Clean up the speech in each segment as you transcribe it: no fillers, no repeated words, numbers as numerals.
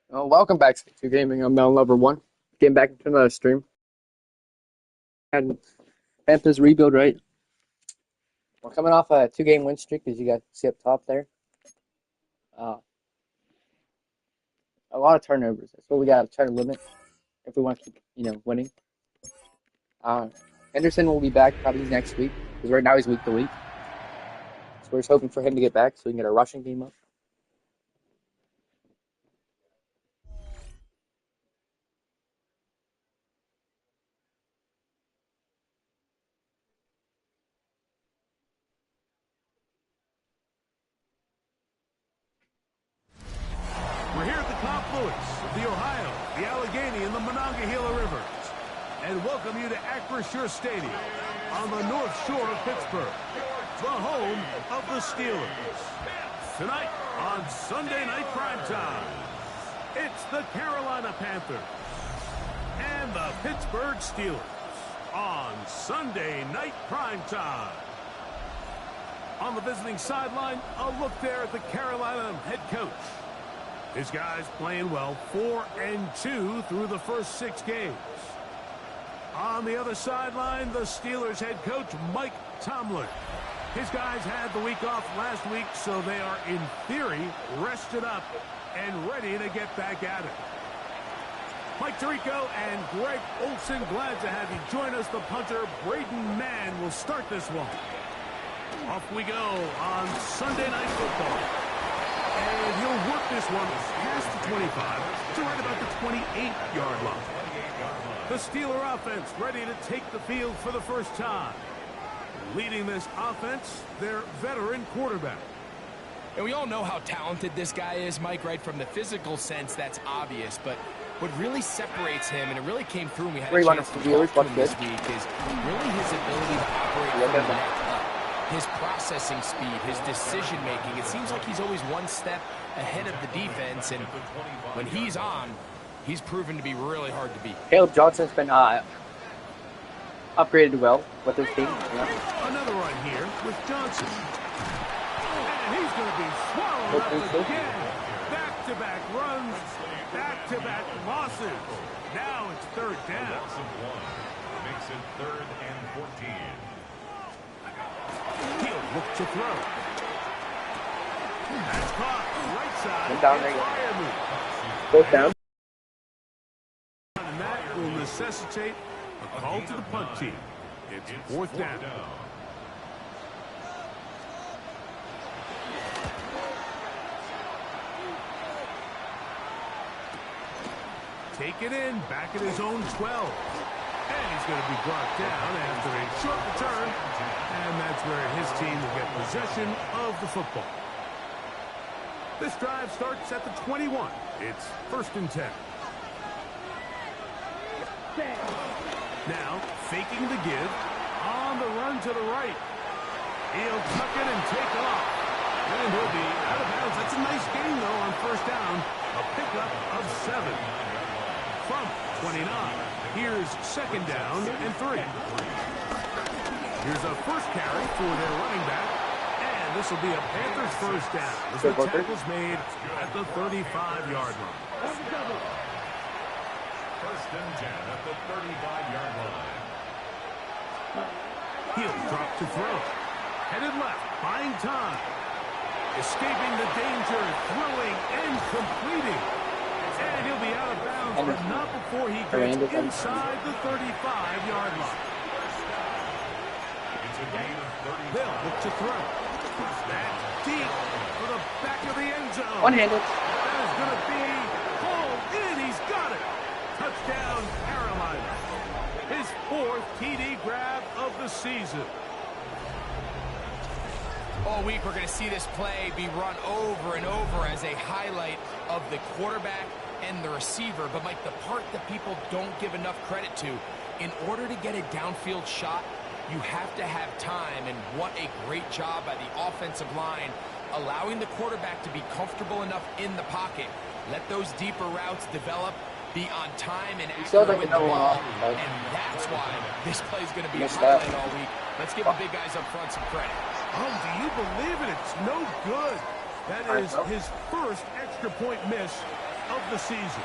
Welcome back to Gaming. I'm Mel Lover One. Getting back into another stream. And Panthers rebuild, right? We're coming off a 2-game win streak, as you guys see up top there. Uh, a lot of turnovers. That's what we got to try to limit if we want to keep, winning. Henderson will be back probably next week because right now he's week to week. So we're just hoping for him to get back so we can get our rushing game up. We're here at the confluence of the Ohio, the Allegheny, and the Monongahela Rivers, and welcome you to Acrisure Stadium on the North Shore of Pittsburgh, the home of the Steelers. Tonight on Sunday Night Primetime, it's the Carolina Panthers and the Pittsburgh Steelers on Sunday Night Primetime. On the visiting sideline, a look there at the Carolina head coach. His guys playing well, 4-2 through the first 6 games. On the other sideline, the Steelers head coach, Mike Tomlin. His guys had the week off last week, so they are, in theory, rested up and ready to get back at it. Mike Tirico and Greg Olson, glad to have you join us. The punter, Braden Mann, will start this one. Off we go on Sunday Night Football. And he'll work this one past the 25 to right about the 28-yard line. The Steeler offense ready to take the field for the first time. Leading this offense, their veteran quarterback. And we all know how talented this guy is, Mike, right? From the physical sense, that's obvious. But what really separates him, and it really came through when we had a chance to talk to him this week, is really his ability to operate from the neck up. His processing speed, his decision-making. It seems like he's always one step ahead of the defense, and when he's on, he's proven to be really hard to beat. Caleb Johnson's been upgraded well with his team. Another run here with Johnson. And he's going to be swallowed up again. Back-to-back runs, back-to-back losses. Now it's third down. Makes it 3rd and 14. He'll look to throw. That's caught. Right side. And down there. Both down. And that will necessitate a call to the punt team. It's 4th down. Take it in, back at his own 12. And he's going to be brought down after a short return. And that's where his team will get possession of the football. This drive starts at the 21. It's 1st and 10. Now, faking the give. On the run to the right. He'll tuck it and take off. And he'll be out of bounds. That's a nice gain, though, on 1st down. A pickup of 7. From 29. Here's 2nd down and 3. Here's a first carry for their running back. And this will be a Panthers first down as the tackle's made at the 35-yard line. 1st and 10 at the 35-yard line. He'll drop to throw. Headed left, buying time. Escaping the danger, throwing and completing. And he'll be out of bounds, but not before he gets inside the 35-yard line. It's a gain of 30. They'll look to throw. That's deep for the back of the end zone. One-handed. That is going to be pulled in. He's got it. Touchdown, Carolina. His 4th TD grab of the season. All week, we're going to see this play be run over and over as a highlight of the quarterback and the receiver. But, Mike, the part that people don't give enough credit to, in order to get a downfield shot, you have to have time. And what a great job by the offensive line, allowing the quarterback to be comfortable enough in the pocket. Let those deeper routes develop, be on time and accurate with the ball. And that's why this play is going to be a highlight all week. Let's give the big guys up front some credit. Oh, do you believe it? It's no good. That is his first extra point miss of the season.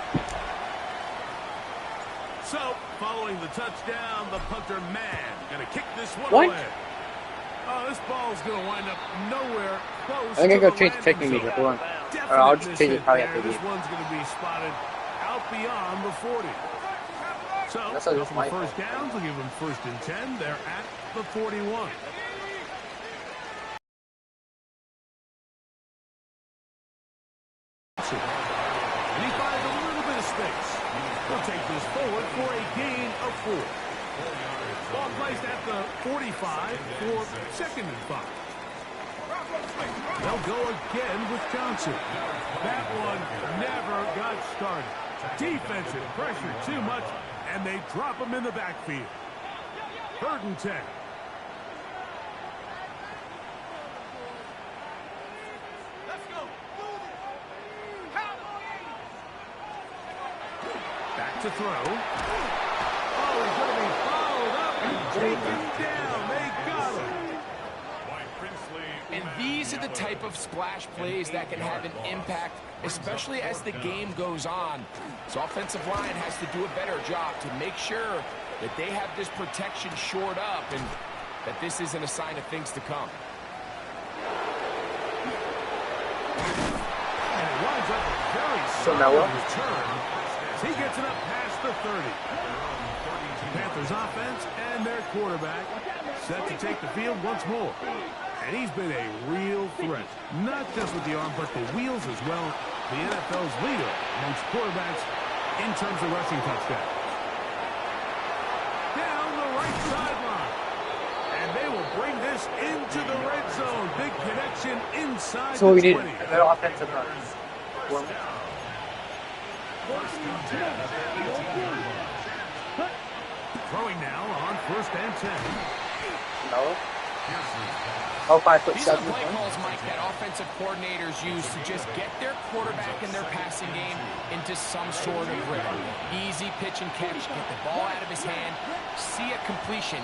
So, following the touchdown, the punter man going to kick this one away. Oh, this ball's going to wind up nowhere close. I'm gonna to go the change landing kicking zone. meter. Hold on. Definite Or I'll just change it miss probably hit after there. the This one's going to be spotted out beyond the 40. So, That's not just for my first fault. downs, we'll give them 1st and 10. They're at the 41. And he finds a little bit of space. He'll take this forward for a gain of 4. Ball placed at the 45 for 2nd and 5. They'll go again with Johnson. That one never got started. Defensive pressure too much, and they drop him in the backfield. 3rd and 10. Back to throw. Oh, he's going to be followed up and taken down. They got him. And these are the type of splash plays that can have an impact, especially as the game goes on. So offensive line has to do a better job to make sure that they have this protection shored up and that this isn't a sign of things to come. And it winds up a very So now solid what? return as he gets it up past the 30. Panthers offense and their quarterback set to take the field once more. And he's been a real threat, not just with the arm, but the wheels as well. The NFL's leader amongst quarterbacks in terms of rushing touchdowns. Down the right sideline. And they will bring this into the red zone. Big connection inside So we the need 20. a good offensive run. Throwing now on 1st and 10. No. Oh, 5'7". These are the play calls, Mike, that offensive coordinators use to just get their quarterback and their passing game into some sort of rhythm. Easy pitch and catch, get the ball out of his hand, see a completion.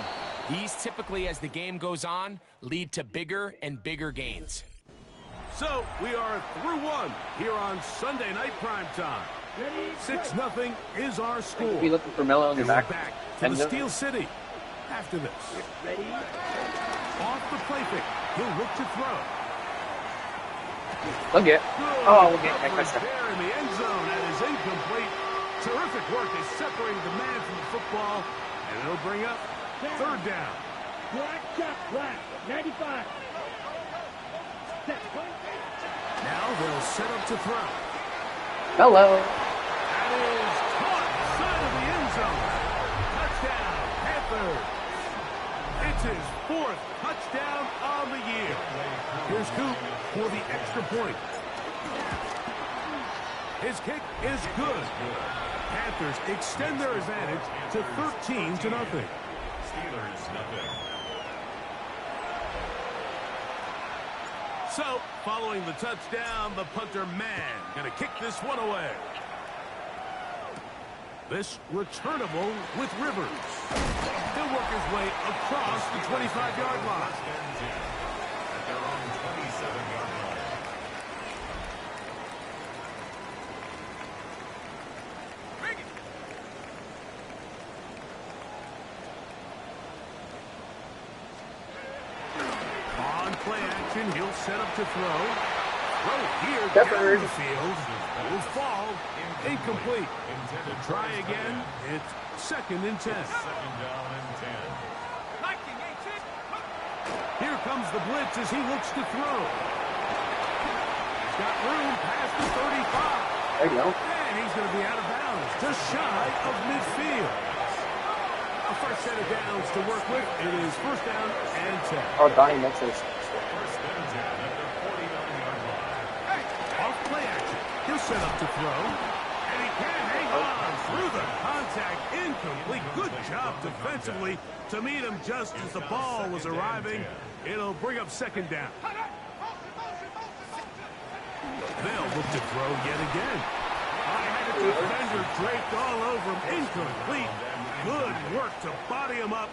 These typically, as the game goes on, lead to bigger and bigger gains. So we are through 1 here on Sunday Night Primetime. 6-0 is our score. Be looking for Mello in the And we're back. back to the Steel City after this. Off the play fake. He'll look to throw. Look it. Good Oh, we'll get that coverage touchdown. there in the end zone. That is incomplete. Terrific work. They separated the man from the football, and it'll bring up 3rd down. Black, 95. Now they'll set up to throw. Hello. That is caught side of the end zone. Touchdown, Panthers. It's his 4th touchdown on the year. Here's Coop for the extra point. His kick is good. Panthers extend their advantage to 13-0. Steelers, nothing. So, following the touchdown, the punter man going to kick this one away. This returnable with Rivers. He'll work his way across the 25-yard line. At their own 27-yard line. On play action, he'll set up to throw. Throw here Definitely. down the field. Will fall. Incomplete. Try again. It's 2nd and 10. 2nd down and 10. Here comes the blitz as he looks to throw. He's got room past the 35. There you go. And he's going to be out of bounds, just shy of midfield. A first set of downs to work with. It is 1st down and 10. Oh, Donnie makes this. 1st and 10 at their 49-yard line. Off play action. He'll set up to throw. And he can hang on through the contact. Incomplete. Good job defensively to meet him just as the ball was arriving. It'll bring up 2nd down. They'll look to throw yet again. I had a defender draped all over him. Incomplete. Good work to body him up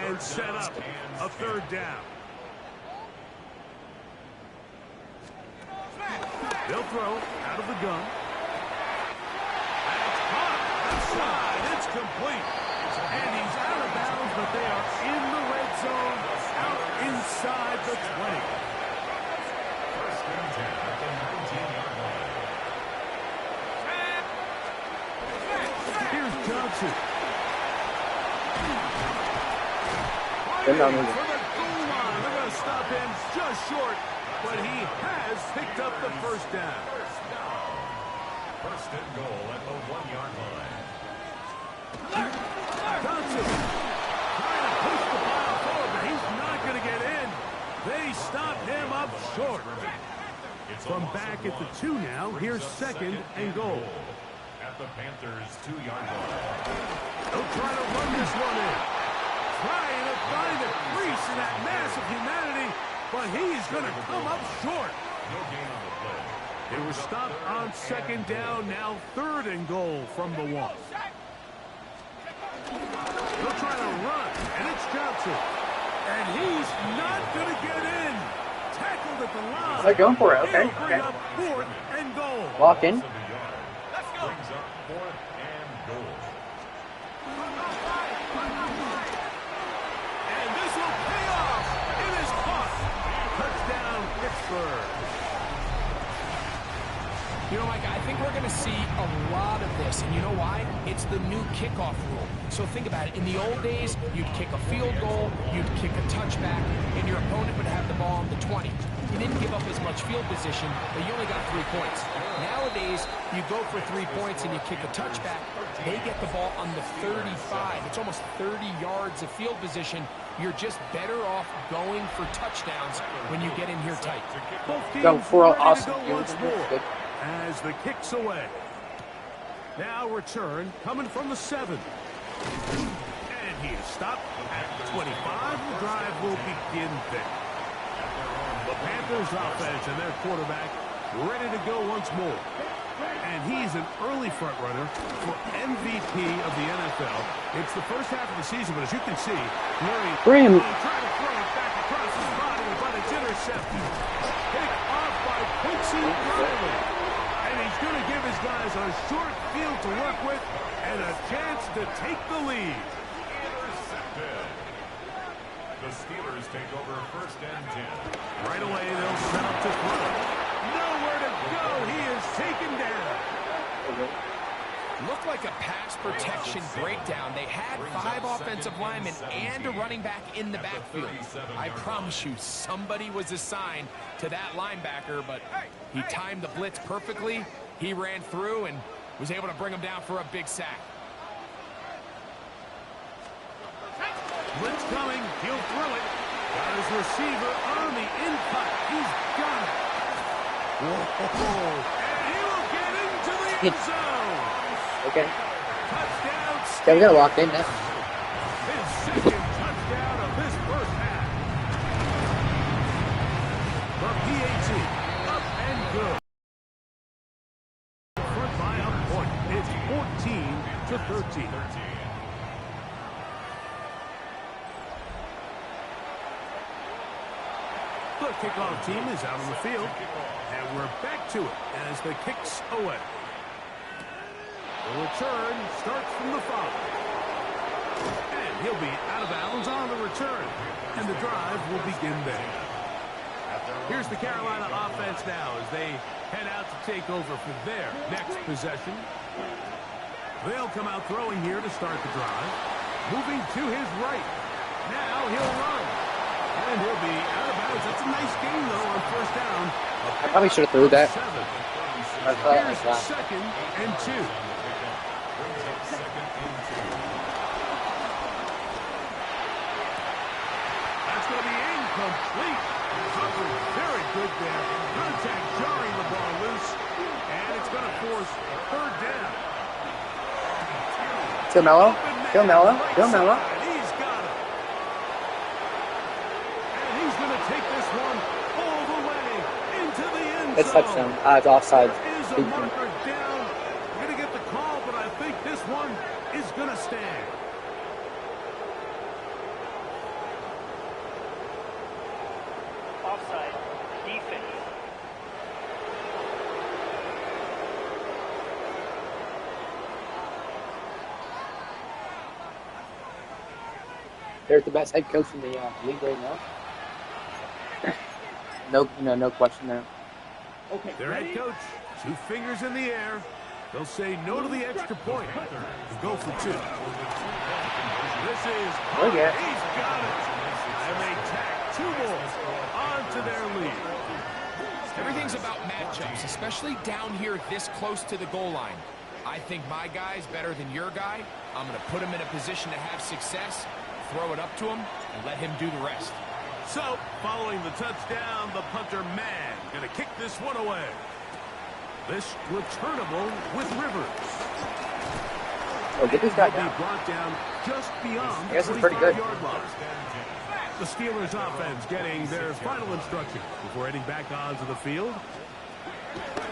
and set up a 3rd down. They'll throw out of the gun. incomplete. And he's out of bounds, but they are in the red zone, out inside the 20. First and 10 at the 19-yard line. Here's Johnson. They're not For moving. the goal line. They're going to stop him just short, but he has picked up the first down. First and goal at the 1-yard line. Johnson trying to push the ball forward, but he's not going to get in. They stop him up short. From back at the 2 now, here's second and goal. At the Panthers' 2-yard line. They'll try to run this one in. Trying to find a crease in that mass of humanity, but he's going to come up short. No gain on the play. They were stopped on second down, now third and goal from the 1. They'll try to run, and it's Johnson. And he's not going to get in. Tackled at the line. They're going for it. Okay. He'll bring Okay. up fourth and goal. Lock in. Of the yard. Brings up 4th and goal. And this will pay off. It is caught. Touchdown, Pittsburgh. You know, Mike, I think we're going to see a lot of this, and you know why? It's the new kickoff rule. So think about it. In the old days, you'd kick a field goal, you'd kick a touchback, and your opponent would have the ball on the 20. You didn't give up as much field position, but you only got 3 points. Nowadays, you go for 3 points and you kick a touchback. They get the ball on the 35. It's almost 30 yards of field position. You're just better off going for touchdowns when you get in here tight. Both teams Go for ready to awesome. go once more as the kick's away. Now return coming from the 7. And he is stopped at the 25. The drive will begin there. The Panthers offense and their quarterback ready to go once more. And he's an early front runner for MVP of the NFL. It's the first half of the season, but as you can see, Murray Brim. trying to throw it back across his body, but it's intercepted. Picked off by Quincy Riley. And he's going to give his guys a short field to work with and a chance to take the lead. Intercepted. The Steelers take over first and 10. Right away, they'll set up to throw. Nowhere to go. He is taken down. Looked like a pass protection breakdown. They had 5 offensive linemen and a running back in the backfield. I promise you, somebody was assigned to that linebacker, but he timed the blitz perfectly. He ran through and was able to bring him down for a big sack. Blitz coming. He'll throw it. Got his receiver on the in-cut. He's got it. Whoa. And he will get into the end zone. Okay. Touchdown. Yeah, we got to lock in now. His second touchdown of this first half. The PAT up and good. Front by a point. It's 14-13. The kickoff team is out on the field, and we're back to it as the kick's away. The return starts from the 5. And he'll be out of bounds on the return, and the drive will begin there. Here's the Carolina offense now as they head out to take over for their next possession. They'll come out throwing here to start the drive. Moving to his right. Now he'll run. And he'll be out of bounds. That's a nice gain, though, on first down. I probably should have threw that. 7. I thought Here's like that. second and 2. That's going to be incomplete. Covered very good there. Contact jarring the ball loose. And it's going to force third down. Still mellow. Still mellow. Still mellow. And he's got it. And he's going to take this one all the way into the end zone. It's touchdown. It's offside. Is a marker down. We're going to get the call, but I think this one is going to stand. Offside. Defense. They're the best head coach in the league right now. No question there. Okay, Their head ready? coach, 2 fingers in the air. They'll say no to the extra point. Go for 2. This is Oh, yeah. He's got it. And they tack 2 more onto their lead. Everything's about matchups, especially down here this close to the goal line. I think my guy's better than your guy. I'm going to put him in a position to have success, throw it up to him, and let him do the rest. So, following the touchdown, the punter man going to kick this one away. This returnable with Rivers. Oh, get this guy He'll be down. brought down just beyond I guess the it's pretty good. 25-yard line. The Steelers offense getting their final instruction before heading back onto the field.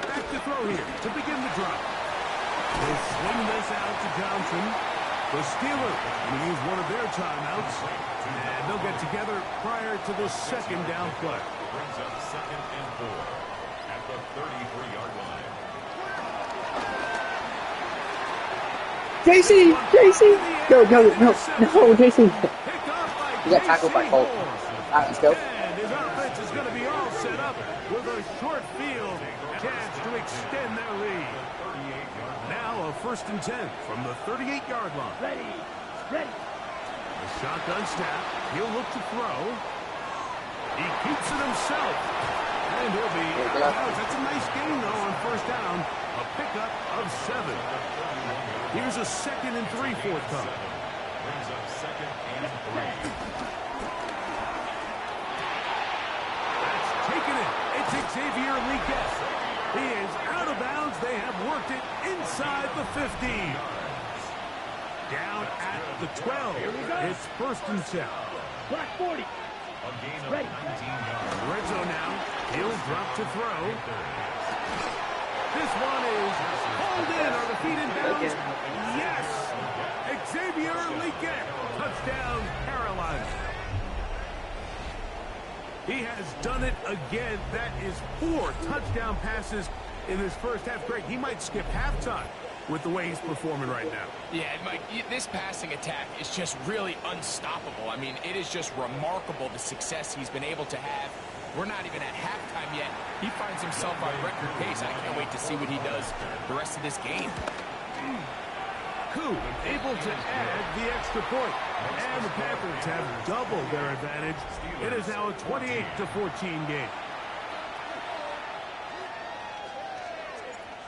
Back to throw here to begin the drive. They swing this out to Johnson. The Steelers going to use one of their timeouts, and they'll get together prior to the second down play. Brings up 2nd and 4 at the 33-yard line. JC! Go, no, JC. Picked off by He got tackled by J.C. Colt. Horn. All right, let's go. And his offense is going to be all set up with a short field chance to extend their lead. Now a 1st and 10 from the 38-yard line. Ready. Ready. The shotgun snap. He'll look to throw. He keeps it himself. And he'll be out of bounds. That's a nice gain, though, on 1st down. A pickup of 7. Here's a 2nd and 3 forthcoming. Brings up 2nd and 3. That's taken it. It's Xavier Leakett. He is out of bounds. They have worked it inside the 15. Down at the 12. It's 1st and 10. Clock 40. A gain of Ready. 19 yards. Red zone now. He'll drop to throw. This one is hauled in. Are the feet in bounds? Yes. Xavier Leakett. Touchdown, Carolina. He has done it again. That is 4 touchdown passes in his first half. Greg, he might skip halftime with the way he's performing right now. Yeah, Mike, this passing attack is just really unstoppable. I mean, it is just remarkable the success he's been able to have. We're not even at halftime yet. He finds himself on record pace. I can't wait to see what he does the rest of this game. Koo able to add the extra point. And the Panthers have doubled their advantage. It is now a 28-14 game.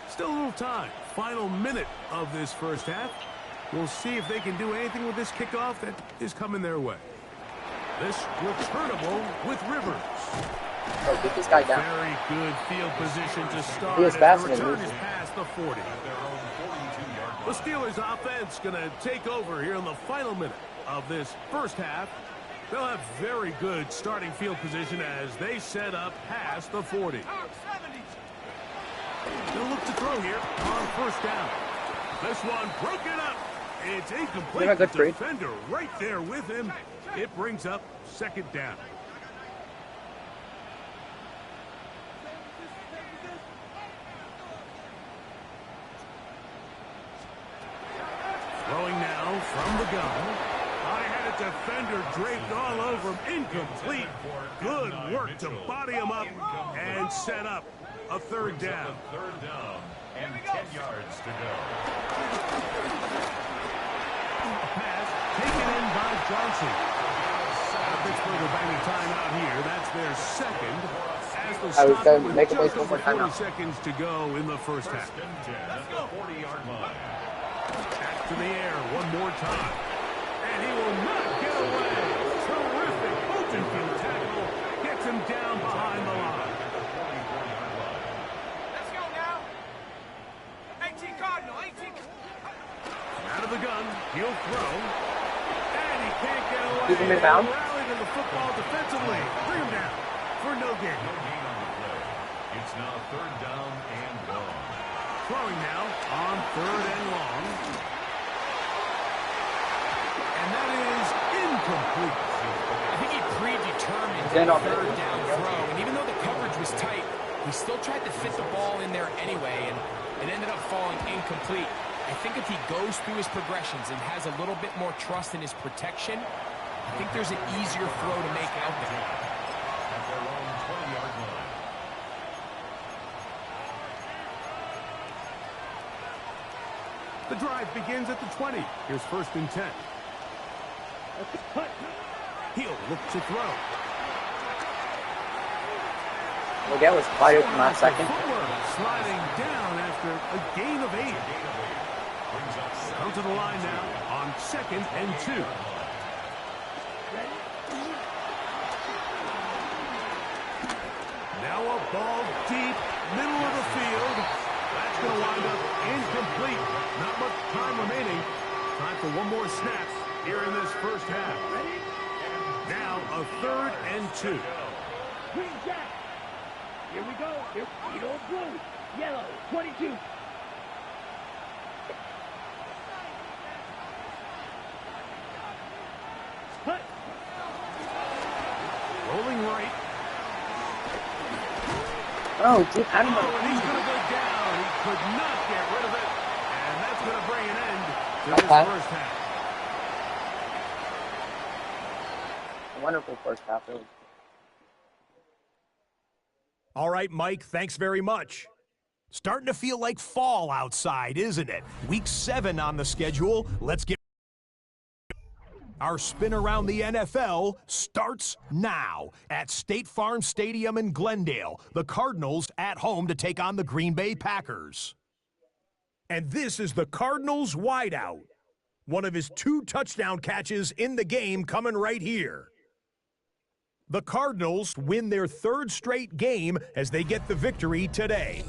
Still a little time. Final minute of this first half. We'll see if they can do anything with this kickoff that is coming their way. This returnable with Rivers. Oh, get this guy down. Very good field position to start. He is as faster the than return me. is past the 40. The Steelers offense going to take over here in the final minute of this first half. They'll have very good starting field position as they set up past the 40. They'll look to throw here on 1st down. This one broken up. It's incomplete. Good trade. Defender right there with him. It brings up 2nd down. Throwing now from the gun. I had a defender draped all over him. Incomplete. Good work to body him up and set up a 3rd down. 3rd down and 10 yards to go. A pass taken in by Johnson. Pittsburgh will bang a timeout here. That's their 2nd. As the I was stop going to with make a just waste one over more 40 timeout. seconds to go in the first half. 1st and 10 at the 40-yard line. Back to the air one more time. And he will not get away. Terrific open field tackle. Gets him down behind the line. Let's go now. 18 Cardinal, 18. Out of the gun. He'll throw. And he can't get away. Keep him in bounds. Rallied in the football defensively. Bring him down for no gain. No gain on the play. It's now 3rd down and long. Throwing now on 3rd and long. And that is incomplete. I think he predetermined Then that on 3rd down throw, and even though the coverage was tight, he still tried to fit the ball in there anyway, and it ended up falling incomplete. I think if he goes through his progressions and has a little bit more trust in his protection, I think there's an easier throw to make out there. At their own 20-yard line. The drive begins at the 20. Here's 1st and 10. He'll look to throw. Well, that was wide open last second. Sliding down after a gain of 8. Come to the line now on 2nd and 2. Now a ball deep, middle of the field. That's going to wind up incomplete. Not much time remaining. Time for one more snap here in this first half. Now a 3rd and 2. Green jack. Here we go. Here we go. Blue. Yellow. 22. Cut. Rolling right. Oh, dude, I don't And know. he's going to go down. He could not get rid of it. And that's going to bring an end to this Okay. first half. Wonderful first half. It was. All right, Mike, thanks very much. Starting to feel like fall outside, isn't it? Week 7 on the schedule. Let's get our spin around the NFL starts now at State Farm Stadium in Glendale. The Cardinals at home to take on the Green Bay Packers. And this is the Cardinals wideout. One of his 2 touchdown catches in the game coming right here. The Cardinals win their 3rd straight game as they get the victory today.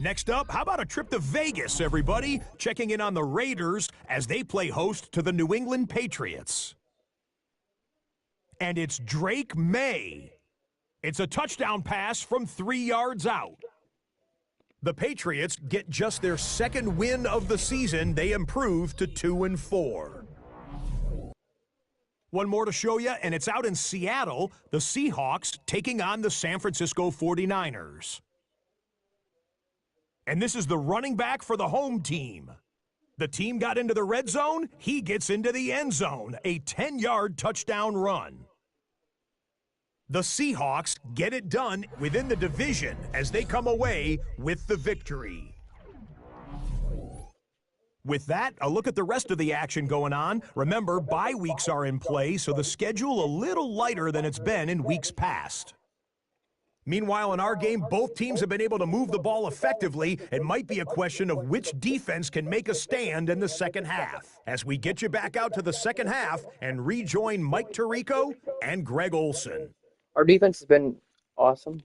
Next up, how about a trip to Vegas, everybody? Checking in on the Raiders as they play host to the New England Patriots. And it's Drake May. It's a touchdown pass from 3 yards out. The Patriots get just their 2nd win of the season. They improve to 2-4. One more to show you, and it's out in Seattle, the Seahawks taking on the San Francisco 49ers. And this is the running back for the home team. The team got into the red zone, he gets into the end zone, a 10-yard touchdown run. The Seahawks get it done within the division as they come away with the victory. With that, a look at the rest of the action going on. Remember, bye weeks are in play, so the schedule a little lighter than it's been in weeks past. Meanwhile, in our game, both teams have been able to move the ball effectively. It might be a question of which defense can make a stand in the second half. As we get you back out to the second half and rejoin Mike Tirico and Greg Olson. Our defense has been awesome.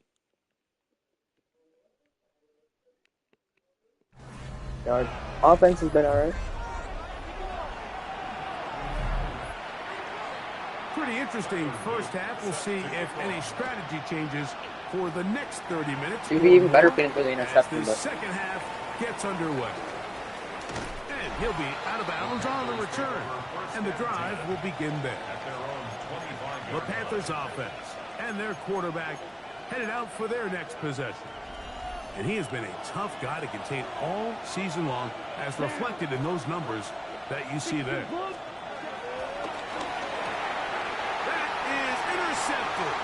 Our offense has been alright. Pretty interesting first half. We'll see if any strategy changes for the next 30 minutes. It'd be even better if he didn't throw the As interception, the but second half gets underway. And he'll be out of bounds on the return. And the drive will begin there. The Panthers offense and their quarterback headed out for their next possession. And he has been a tough guy to contain all season long, as reflected in those numbers that you see there. That is intercepted.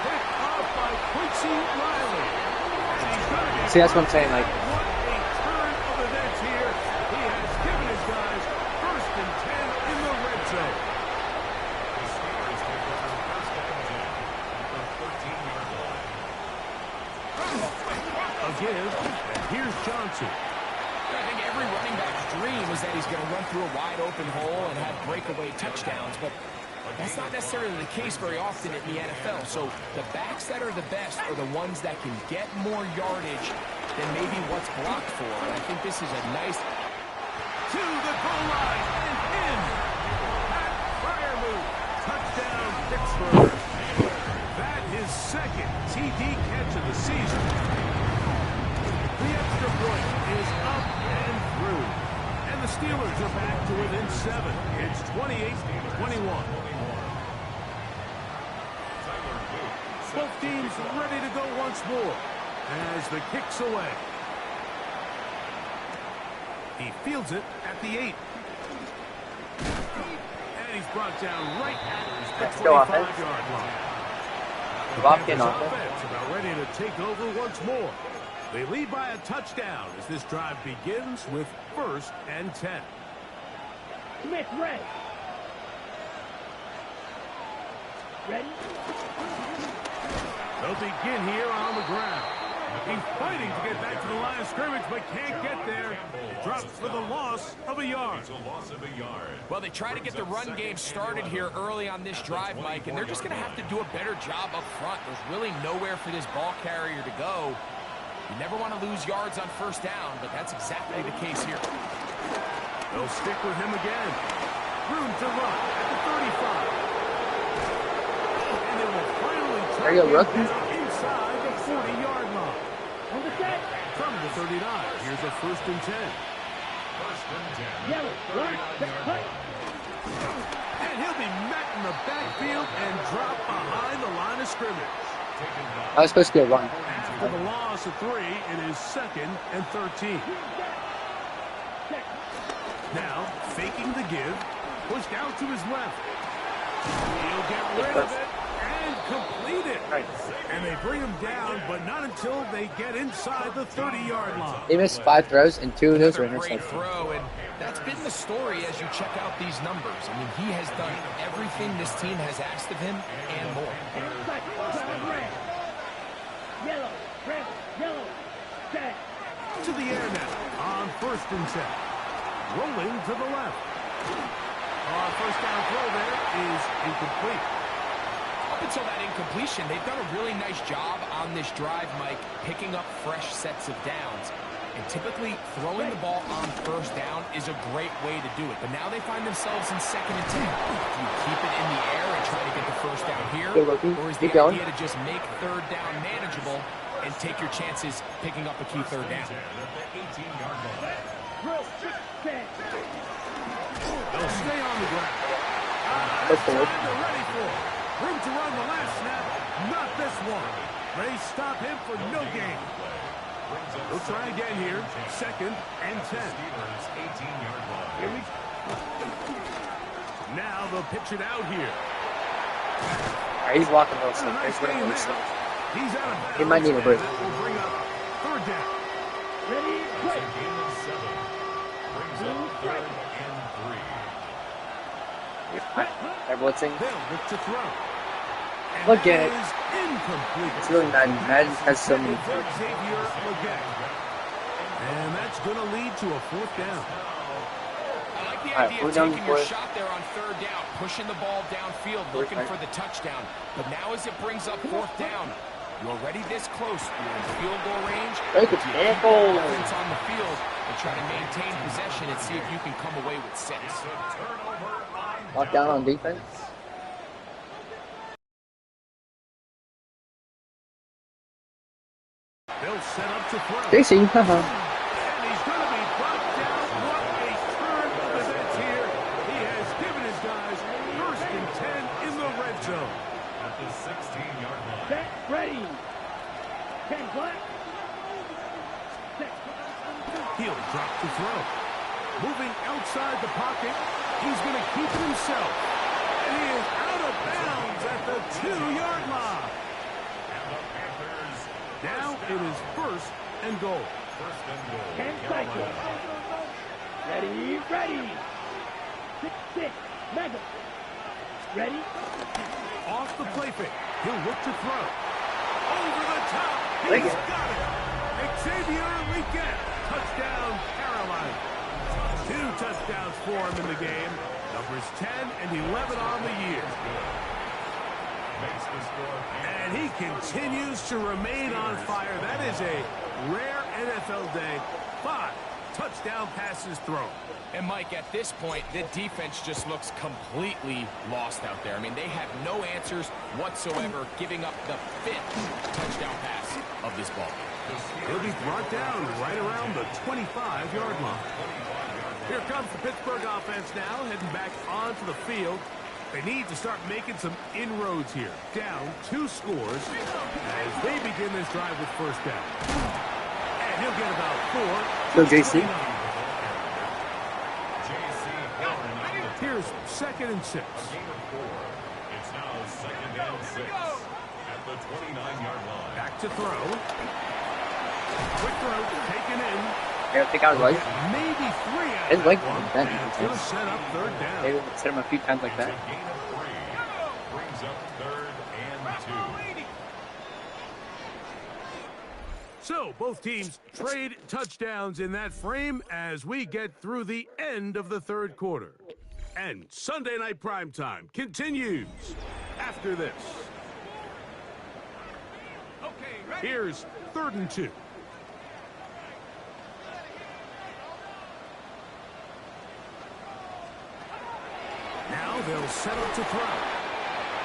Picked off by Quincy Riley. And he's gonna get see, that's what I'm saying. Like, what a turn of events here. He has given his guys 1st and 10 in the red zone. Give, and here's Johnson. I think every running back's dream is that he's going to run through a wide open hole and have breakaway touchdowns, but that's not necessarily the case very often in the NFL. So the backs that are the best are the ones that can get more yardage than maybe what's blocked for. And I think this is a nice To the goal line and in. Pat Fryermuth. Touchdown, Pittsburgh. That is 2nd TD catch of the season. The extra point is up and through. And the Steelers are back to within 7. It's 28-21. Both teams ready to go once more as the kick's away. He fields it at the 8. And And he's brought down right at the Let's go offense. 25-yard line. The Lock in Panthers offense. offense about ready to take over once more. They lead by a touchdown as this drive begins with 1st and 10. Smith, red. Ready? They'll begin here on the ground. He's fighting to get back to the line of scrimmage, but can't get there. It drops for the loss of a yard. Well, they try to get the run game started here early on this drive, Mike, and they're just going to have to do a better job up front. There's really nowhere for this ball carrier to go. You never want to lose yards on 1st down, but that's exactly the case here. They'll stick with him again. Room to run at the 35. And they will finally There you go, track rookie. him down inside the 40-yard line. On the set. From the 39, here's a 1st and 10. Yellow, right, cut. And he'll be met in the backfield and dropped behind the line of scrimmage. That was supposed to be a run. After the loss of 3, it is 2nd and 13. Now, faking the give, pushed out to his left. He'll get rid of it and complete it. Right. And they bring him down, but not until they get inside the 30-yard line. He missed 5 throws, and 2 of those were Another great interceptions. throw, and that's been the story as you check out these numbers. I mean, he has done everything this team has asked of him and more. Red. Yellow, red, yellow, set. To the air now on 1st and 10. Rolling to the left. First down throw there is incomplete. Up until that incompletion, they've done a really nice job on this drive, Mike, picking up fresh sets of downs. And typically, throwing the ball on 1st down is a great way to do it. But now they find themselves in 2nd and 10. Do you keep it in the air and try to get the 1st down here? Good looking. Or is the Keep going. idea to just make 3rd down manageable and take your chances picking up a key 3rd down? Drill, set. They'll stay on the ground. That's the Time look. they're ready for it. Room to run the last snap. Not this one. They stop him for no gain. We'll try again here. 2nd and 10. Here we Now they'll pitch it out here. Alright, he's walking a little And a slow. nice He's running a gain little there. slow. He's out of bounds. He might need a break. That will bring up 3rd down. Ready, play. They're blitzing. They'll look to throw. And Look that at it. is incomplete. It's really Madden. Madden has some. For Xavier Legette. And that's going to lead to a 4th down. I like the All right, idea we're of down taking your for- shot there on 3rd down, pushing the ball downfield, looking for the touchdown. But now as it brings up 4th down, you're already this close. You're in field goal range. Break it, You man. keep your offense on the field and try to maintain possession and see if you can come away with 6. Lock down on defense. They'll set up to throw. Casey, haha. And he's going to be brought down. What a turn of events here. He has given his guys 1st and 10 in the red zone. At the 16-yard line. Set, ready. 10 black. Set. He'll drop to throw. Moving outside the pocket. He's going to keep it himself. And he is out of bounds at the 2-yard line. And the Panthers. Now it is 1st and goal. 10 cycles. Ready, ready. 6, mega. Ready. Off the play fake. He'll look to throw. Over the top. Take He's it. got it. Xavier Legette. Touchdown, Carolina. 2 touchdowns for him in the game. Numbers 10 and 11 on the year. Makes the score. And he continues to remain on fire. That is a rare NFL day. 5 touchdown passes thrown. And Mike, at this point, the defense just looks completely lost out there. I mean, they have no answers whatsoever, giving up the 5th touchdown pass of this ball. He'll be brought down right around the 25-yard line. Here comes the Pittsburgh offense now, heading back onto the field. They need to start making some inroads here. Down 2 scores as they begin this drive with 1st down. And he'll get about 4. Go, JC. Here's 2nd 2nd and 6. A gain of 4. It's now 2nd and 6 at the 29-yard line. Back to throw. Quick throw taken in. I think I was like, Maybe 3 out his of leg that one. was bent. And it's going to set up 3rd down. Maybe hit him a few times like It's that. a gain of 3. Brings up 3rd and 2. So both teams trade touchdowns in that frame as we get through the end of the 3rd quarter. And Sunday Night Primetime continues after this. Here's 3rd and 2. Now they'll set up to throw.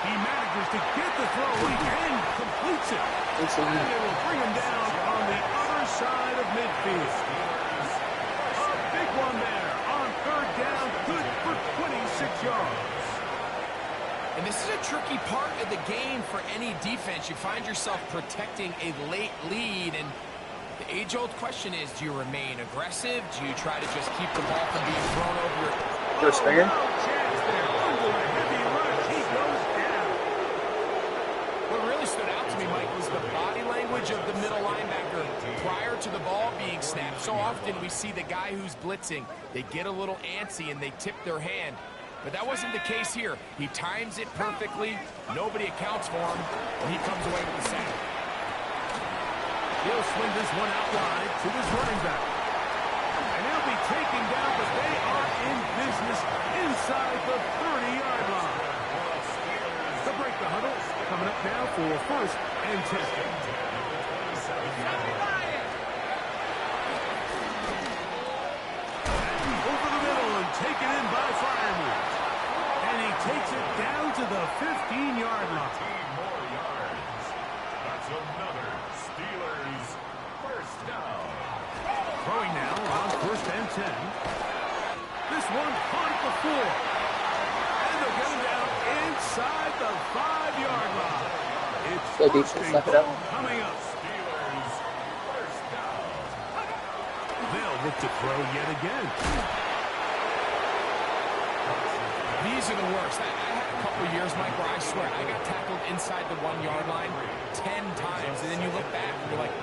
He manages to get the throw and completes it. And they will bring him down on the other side of midfield. A big one there on 3rd down, good for 26 yards. And this is a tricky part of the game for any defense. You find yourself protecting a late lead, and the age-old question is, do you remain aggressive? Do you try to just keep the ball from being thrown over your... Go Springer. Chance there under a heavy rush. He goes down. What really stood out to me, Mike, was the body language of the middle linebacker prior to the ball being snapped. So often we see the guy who's blitzing, they get a little antsy and they tip their hand. But that wasn't the case here. He times it perfectly. Nobody accounts for him, and he comes away with the sack. He'll swing this one out wide to his running back. And he'll be taken down, but they are in business inside the 30-yard line. To break the huddle, coming up now for 1st and 10. Over the middle and taken in by Fireman. And he takes it down to the 15-yard line. 15 more yards. That's another Steelers first down. Throwing now on 1st and 10. This one caught at the 4. And they'll get him down inside the 5-yard line. It's Good 1st defense, and suck it goal up. coming up. Steelers first down. They'll look to throw yet again. These are the worst. I had a couple years, Mike, where I swear I got tackled inside the 1-yard line 10 times, and then you look back and you're like,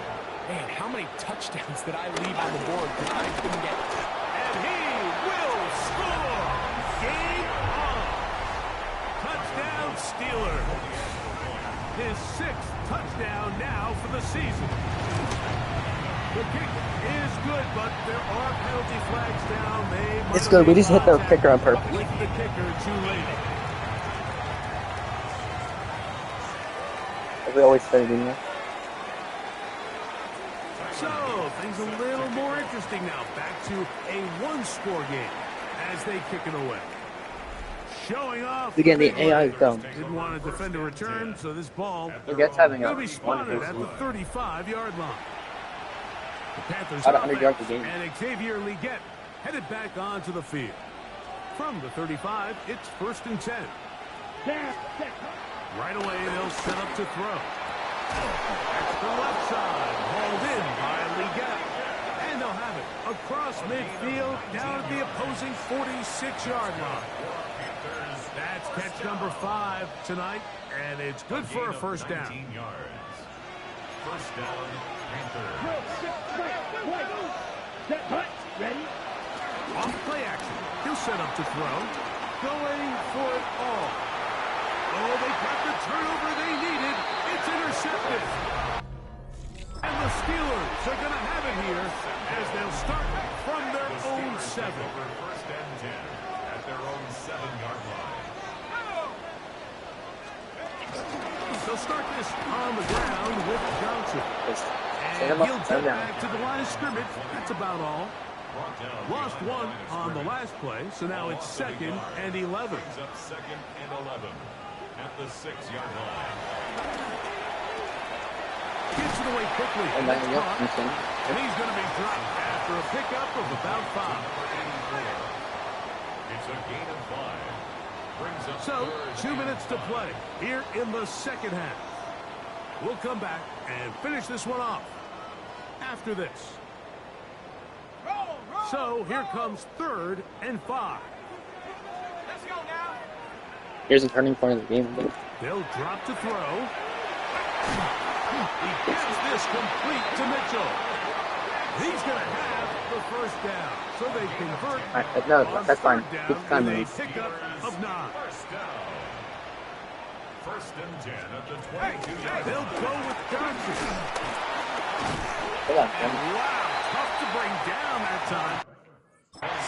man, how many touchdowns did I leave on the board because I couldn't get? And he will score. Game on. Touchdown Steelers. His 6th touchdown now for the season. The kick is good, but there are penalty flags down. They It's good. We just hit the kicker on purpose. With the kicker too late. We always say it, you know. So, things a little more interesting now. Back to a 1-score game as they kick it away. Showing off. Again, the AI is dumb. Didn't want to defend a return, so this ball He gets having a will be spotted at the wonderful 35-yard line. The Panthers About 100 yards a offense, game. and Xavier Leggett headed back onto the field. From the 35, it's 1st and 10. Right away, they'll set up to throw. That's the left side, hauled in by Leggett. And they'll have it across midfield, down at the opposing 46-yard line. That's catch number 5 tonight, and it's good for a 1st down. 19 yards. 1st down, Panthers. Set, hut, ready? Off play action. He'll set up to throw. Going for it all. Oh, they got the turnover they needed. It's intercepted. And the Steelers are going to have it here as they'll start from their own 7. Over 1st and 10 at their own 7-yard line. They'll start this on the ground with Johnson. Set And him he'll up, get set him down. back to the line of scrimmage. That's about all. Brought down Lost behind 1 on the scrimmage. last play, so now it's 2nd and 11. Brings up 2nd and 11 at the 6-yard line. Gets it away quickly. And That's then you caught. can And he's going to be dropped after a pickup of about 5. Number 84. It's a gain of 5. Brings up So, 3rd 2 minutes to play here in the 2nd half. We'll come back and finish this one off after this. So, here comes 3rd and 5. Let's go now. Here's a turning point of the game. They'll drop to throw. He gives this complete to Mitchell. He's going to have the first down. So they convert No, on that's fine. third Keep down time, with man. a pickup of 9. First and 10 at the 22-yard They'll go with Johnson. Hold on, And wow, tough to bring down that time.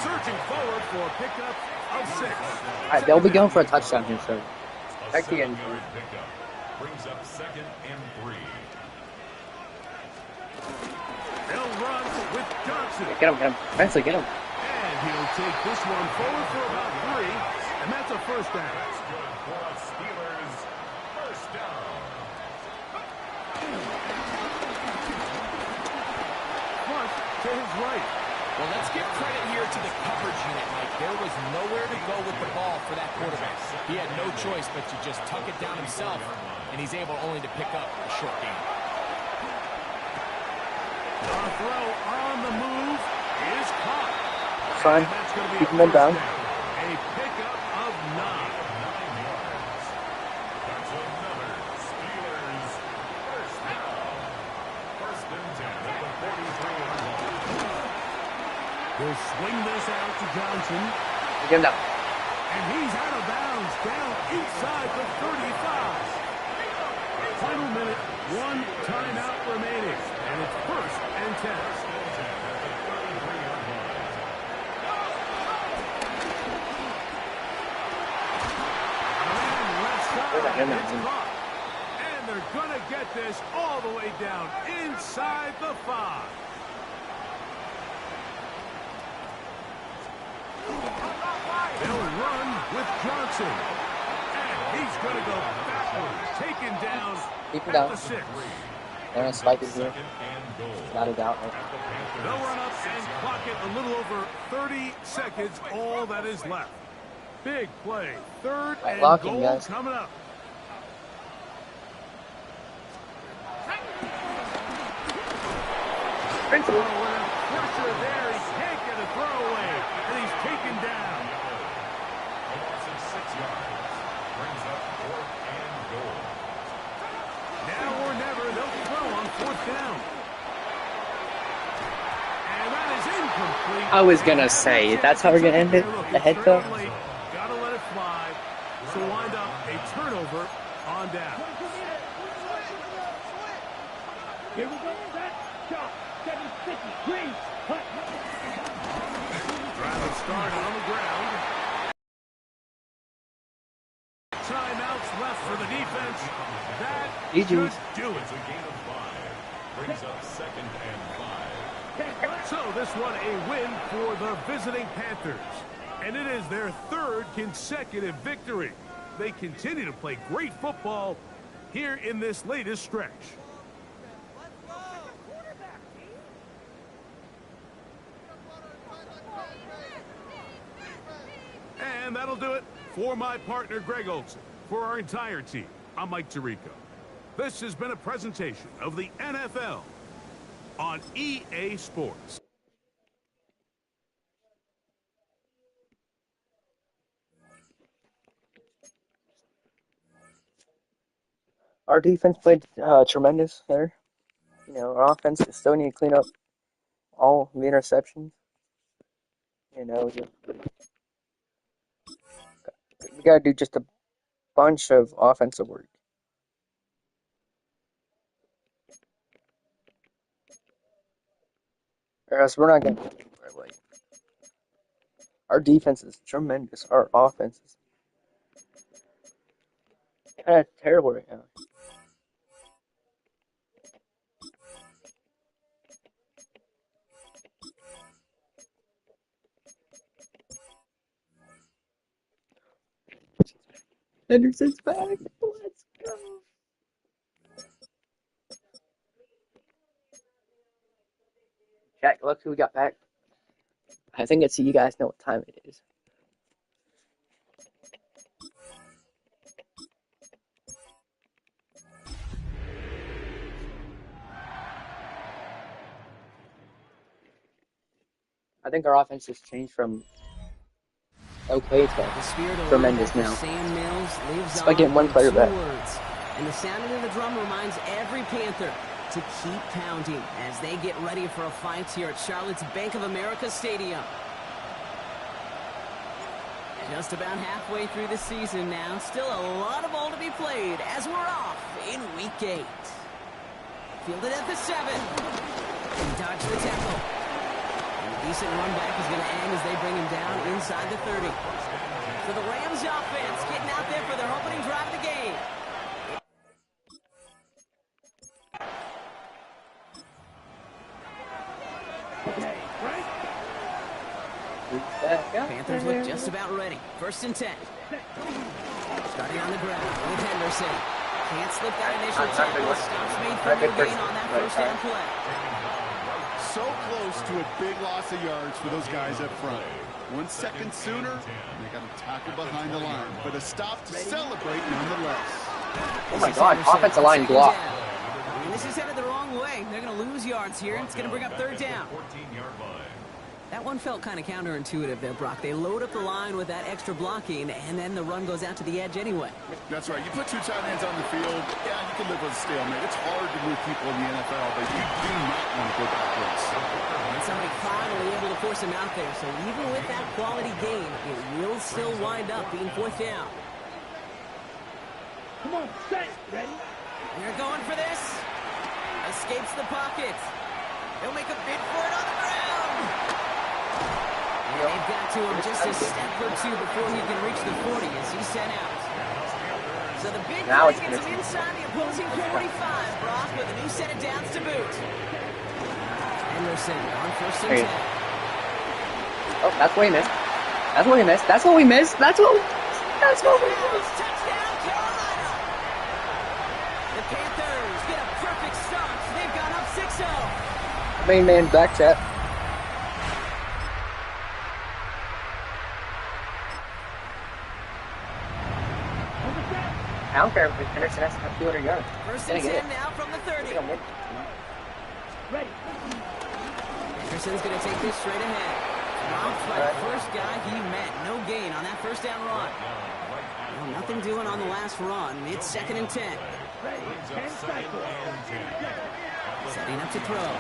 Searching forward for a pickup of 6. Alright, they'll be going for a touchdown here, so check the end. pickup. Brings up second and 3. They'll run with Johnson. Get him. Eventually, get him. And he'll take this one forward for about 3. And that's a first down. That's good for a Steelers first down. Front to his right. Well, let's give credit here to the coverage unit, Mike. There was nowhere to go with the ball for that quarterback. He had no choice but to just tuck it down himself, and he's able only to pick up a short gain. The throw on the move is caught. Fine. And that's going to be Keep them down. a pickup of 9. 9 yards. That's another Steelers first down. First and 10 at the 43-yard line. They'll swing this out to Johnson. Get him down. And he's out of bounds down inside the 35. Final minute, 1 timeout remaining. And it's first and 10. And left side, it's caught. And they're going to get this all the way down inside the 5. They'll run with Johnson. And he's going to go backwards. Taken down Keep him at down. the 6. They're gonna spike it here. Second and goal. Not a doubt. They'll run up and clock it a little over 30 seconds, all that is left. Big play. Third and locking, goal guys. coming up. Oh, and pressure there. He can't get a throwaway. And he's taken down. A loss of 6 yards. Brings up fourth and goal. Now or never, they'll throw on 4th down. And that is incomplete. I was gonna say, that's how we're gonna end it? A head Third coach? and late. Gotta let it fly. So wind up a turnover on down. Here we go. Set. Shot. 750. Green. Cut. Drive started on the ground. Timeouts left for the defense. That GG's. should do it. It's a gain of 5. Brings up second and 5. So this one a win for the visiting Panthers. And it is their 3rd consecutive victory. They continue to play great football here in this latest stretch. And that'll do it for my partner, Greg Olson. For our entire team, I'm Mike Tirico. This has been a presentation of the NFL on EA Sports. Our defense played tremendous there. You know, our offense still need to clean up all the interceptions. You know, we gotta do just a bunch of offensive work. Or else we're not gonna like. Our defense is tremendous. Our offense is kind of terrible right now. Henderson's back. Let's go. Jack, look who we got back. I think it's you guys know what time it is. I think our offense has changed from okay, it's The spirit of tremendous linebacker now. Sam Mills lives Just on by getting one in player 2 back. words. And the sounding of the drum reminds every Panther to keep pounding as they get ready for a fight here at Charlotte's Bank of America Stadium. Just about halfway through the season now. Still a lot of ball to be played as we're off in Week 8. Fielded at the 7. He dodged the tackle. And a decent run back is going to end as they bring him down inside the 30. So the Rams offense getting out there for their opening drive of the game. Okay, Frank. Panthers look just about ready. 1st and 10. Starting on the ground with Henderson. Can't slip that initial tackle. Stops made for no gain on that 1st down play. So close to a big loss of yards for those guys up front. 1 second sooner, they got a tackle behind the line, but a stop to celebrate nonetheless. Oh my God, offensive line block. And this is headed the wrong way. They're going to lose yards here, and it's going to bring up 3rd down. That one felt kind of counterintuitive there, Brock. They load up the line with that extra blocking, and then the run goes out to the edge anyway. That's right. You put 2 tight ends on the field, yeah, you can live with a stalemate. It's hard to move people in the NFL, but you do not want to go backwards. And somebody finally able to force him out there, so even with that quality gain, it will still wind up being 4th down. Come on, set. Ready? They're going for this. Escapes the pocket. He'll make a bid for it on the ground. And they've got to him just a step or 2 before he can reach the 40 as he's sent out. So the big Now play it's gets him inside the opposing 45, Brock, with a new set of downs to boot. Henderson on 1st and 10. Oh, that's what he missed. That's what he missed. That's what we missed. That's what we missed. Touchdown, Carolina! The Panthers get a perfect start. They've gone up 6-0. Main man back chat. I don't care if Henderson has to have 200 yards. 1st and 10 now from the 30. Ready. Henderson's going to take this straight ahead. Dropped by the first guy he met. No gain on that 1st down run. Well, nothing doing on the last run. It's 2nd and 10. Ready. 10 cycles. Setting up to throw.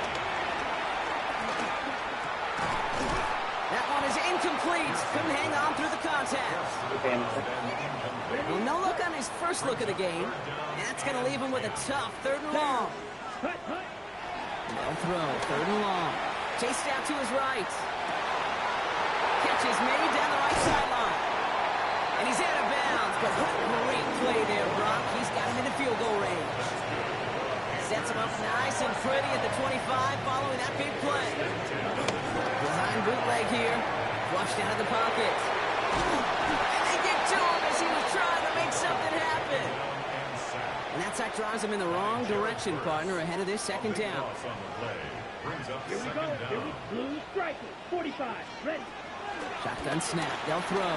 That one is incomplete. Couldn't hang on through the contact. Well, no look on his first look of the game. That's going to leave him with a tough 3rd and long. No throw. 3rd and long. Chased out to his right. Catch is made down the right sideline. And he's out of bounds. But what a great play there, Brock. He's got him in the field goal range. Sets him up nice and pretty at the 25 following that big play. Behind bootleg here. Flushed out of the pocket. And they get to him as he was trying to make something happen. And that sack drives him in the wrong direction, partner, ahead of this 2nd down. Here we go. Here we blue striking. 45. Ready. Shotgun snap. They'll throw.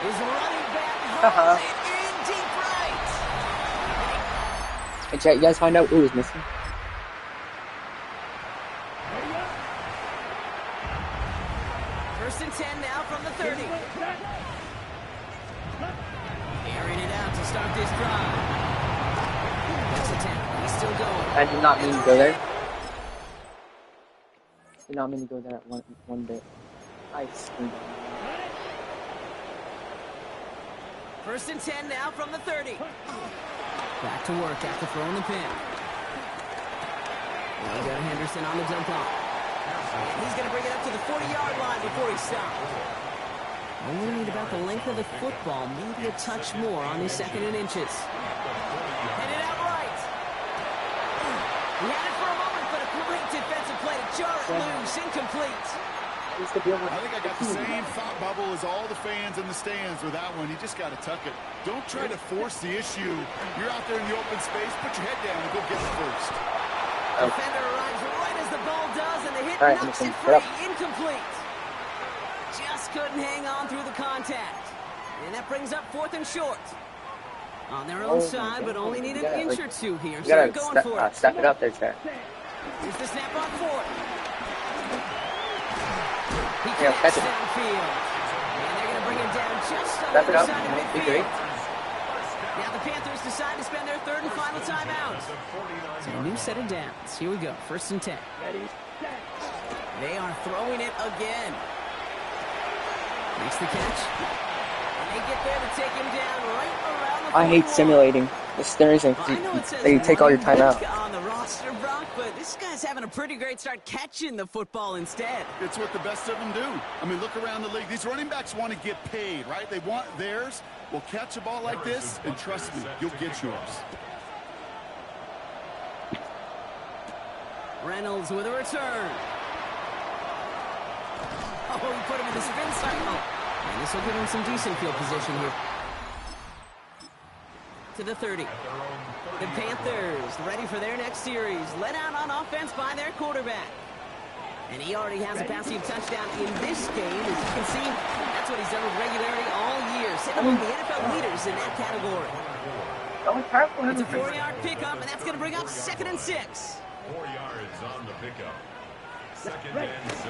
His running back hauls it in deep right. Hey, chat, you guys find out who was missing? Ready up. 1st and 10 now from the 30. Airing it out to start this drive. That's a 10. He's still going. I did not mean to go there. Did not mean to go there at one bit. I screwed up. 1st and 10 now from the 30. Back to work after throwing the pin. Now we got Henderson on the jump off. And he's going to bring it up to the 40-yard line before he stops. Only need about the length of the football, maybe a touch more on his 2nd and inches. Headed out right. He had it for a moment, but a great defensive play to jar it loose, incomplete. I think I got the same thought bubble as all the fans in the stands with that one. You just got to tuck it. Don't try to force the issue. You're out there in the open space. Put your head down and go get it first. Defender arrives right as the ball does, and the hit All right, knocks listen, it get free. up. Incomplete. Just couldn't hang on through the contact. And that brings up 4th and short. On their own side, but only need an inch or 2 here. So they're going for it. Step it up there, chat. Here's the snap on 4th. He Yeah, catch connects it. downfield. And they're going to bring him down just on the Wrap it other up. side of Be midfield. great. Now the Panthers decide to spend their third and final timeout. So a new set of downs. Here we go. 1st and 10. They are throwing it again. Makes the catch. And they get there to take him down right around the 41. I hate simulating. There isn't. Well, I know it says You take all your time running out. back on the roster, Brock, but this guy's having a pretty great start catching the football instead. It's what the best of them do. I mean, look around the league. These running backs want to get paid, right? They want theirs. Well, catch a ball like this, and trust me, you'll get yours. Reynolds with a return. Oh, he put him in the spin cycle. And this will give him some decent field position here. To the 30. The Panthers ready for their next series. Led out on offense by their quarterback. And he already has a passing touchdown in this game. As you can see, that's what he's done with regularity all year. Sitting among the NFL leaders in that category. It's a 4-yard pickup, and that's going to bring up 2nd and 6. 4 yards on the pickup. 2nd and 6.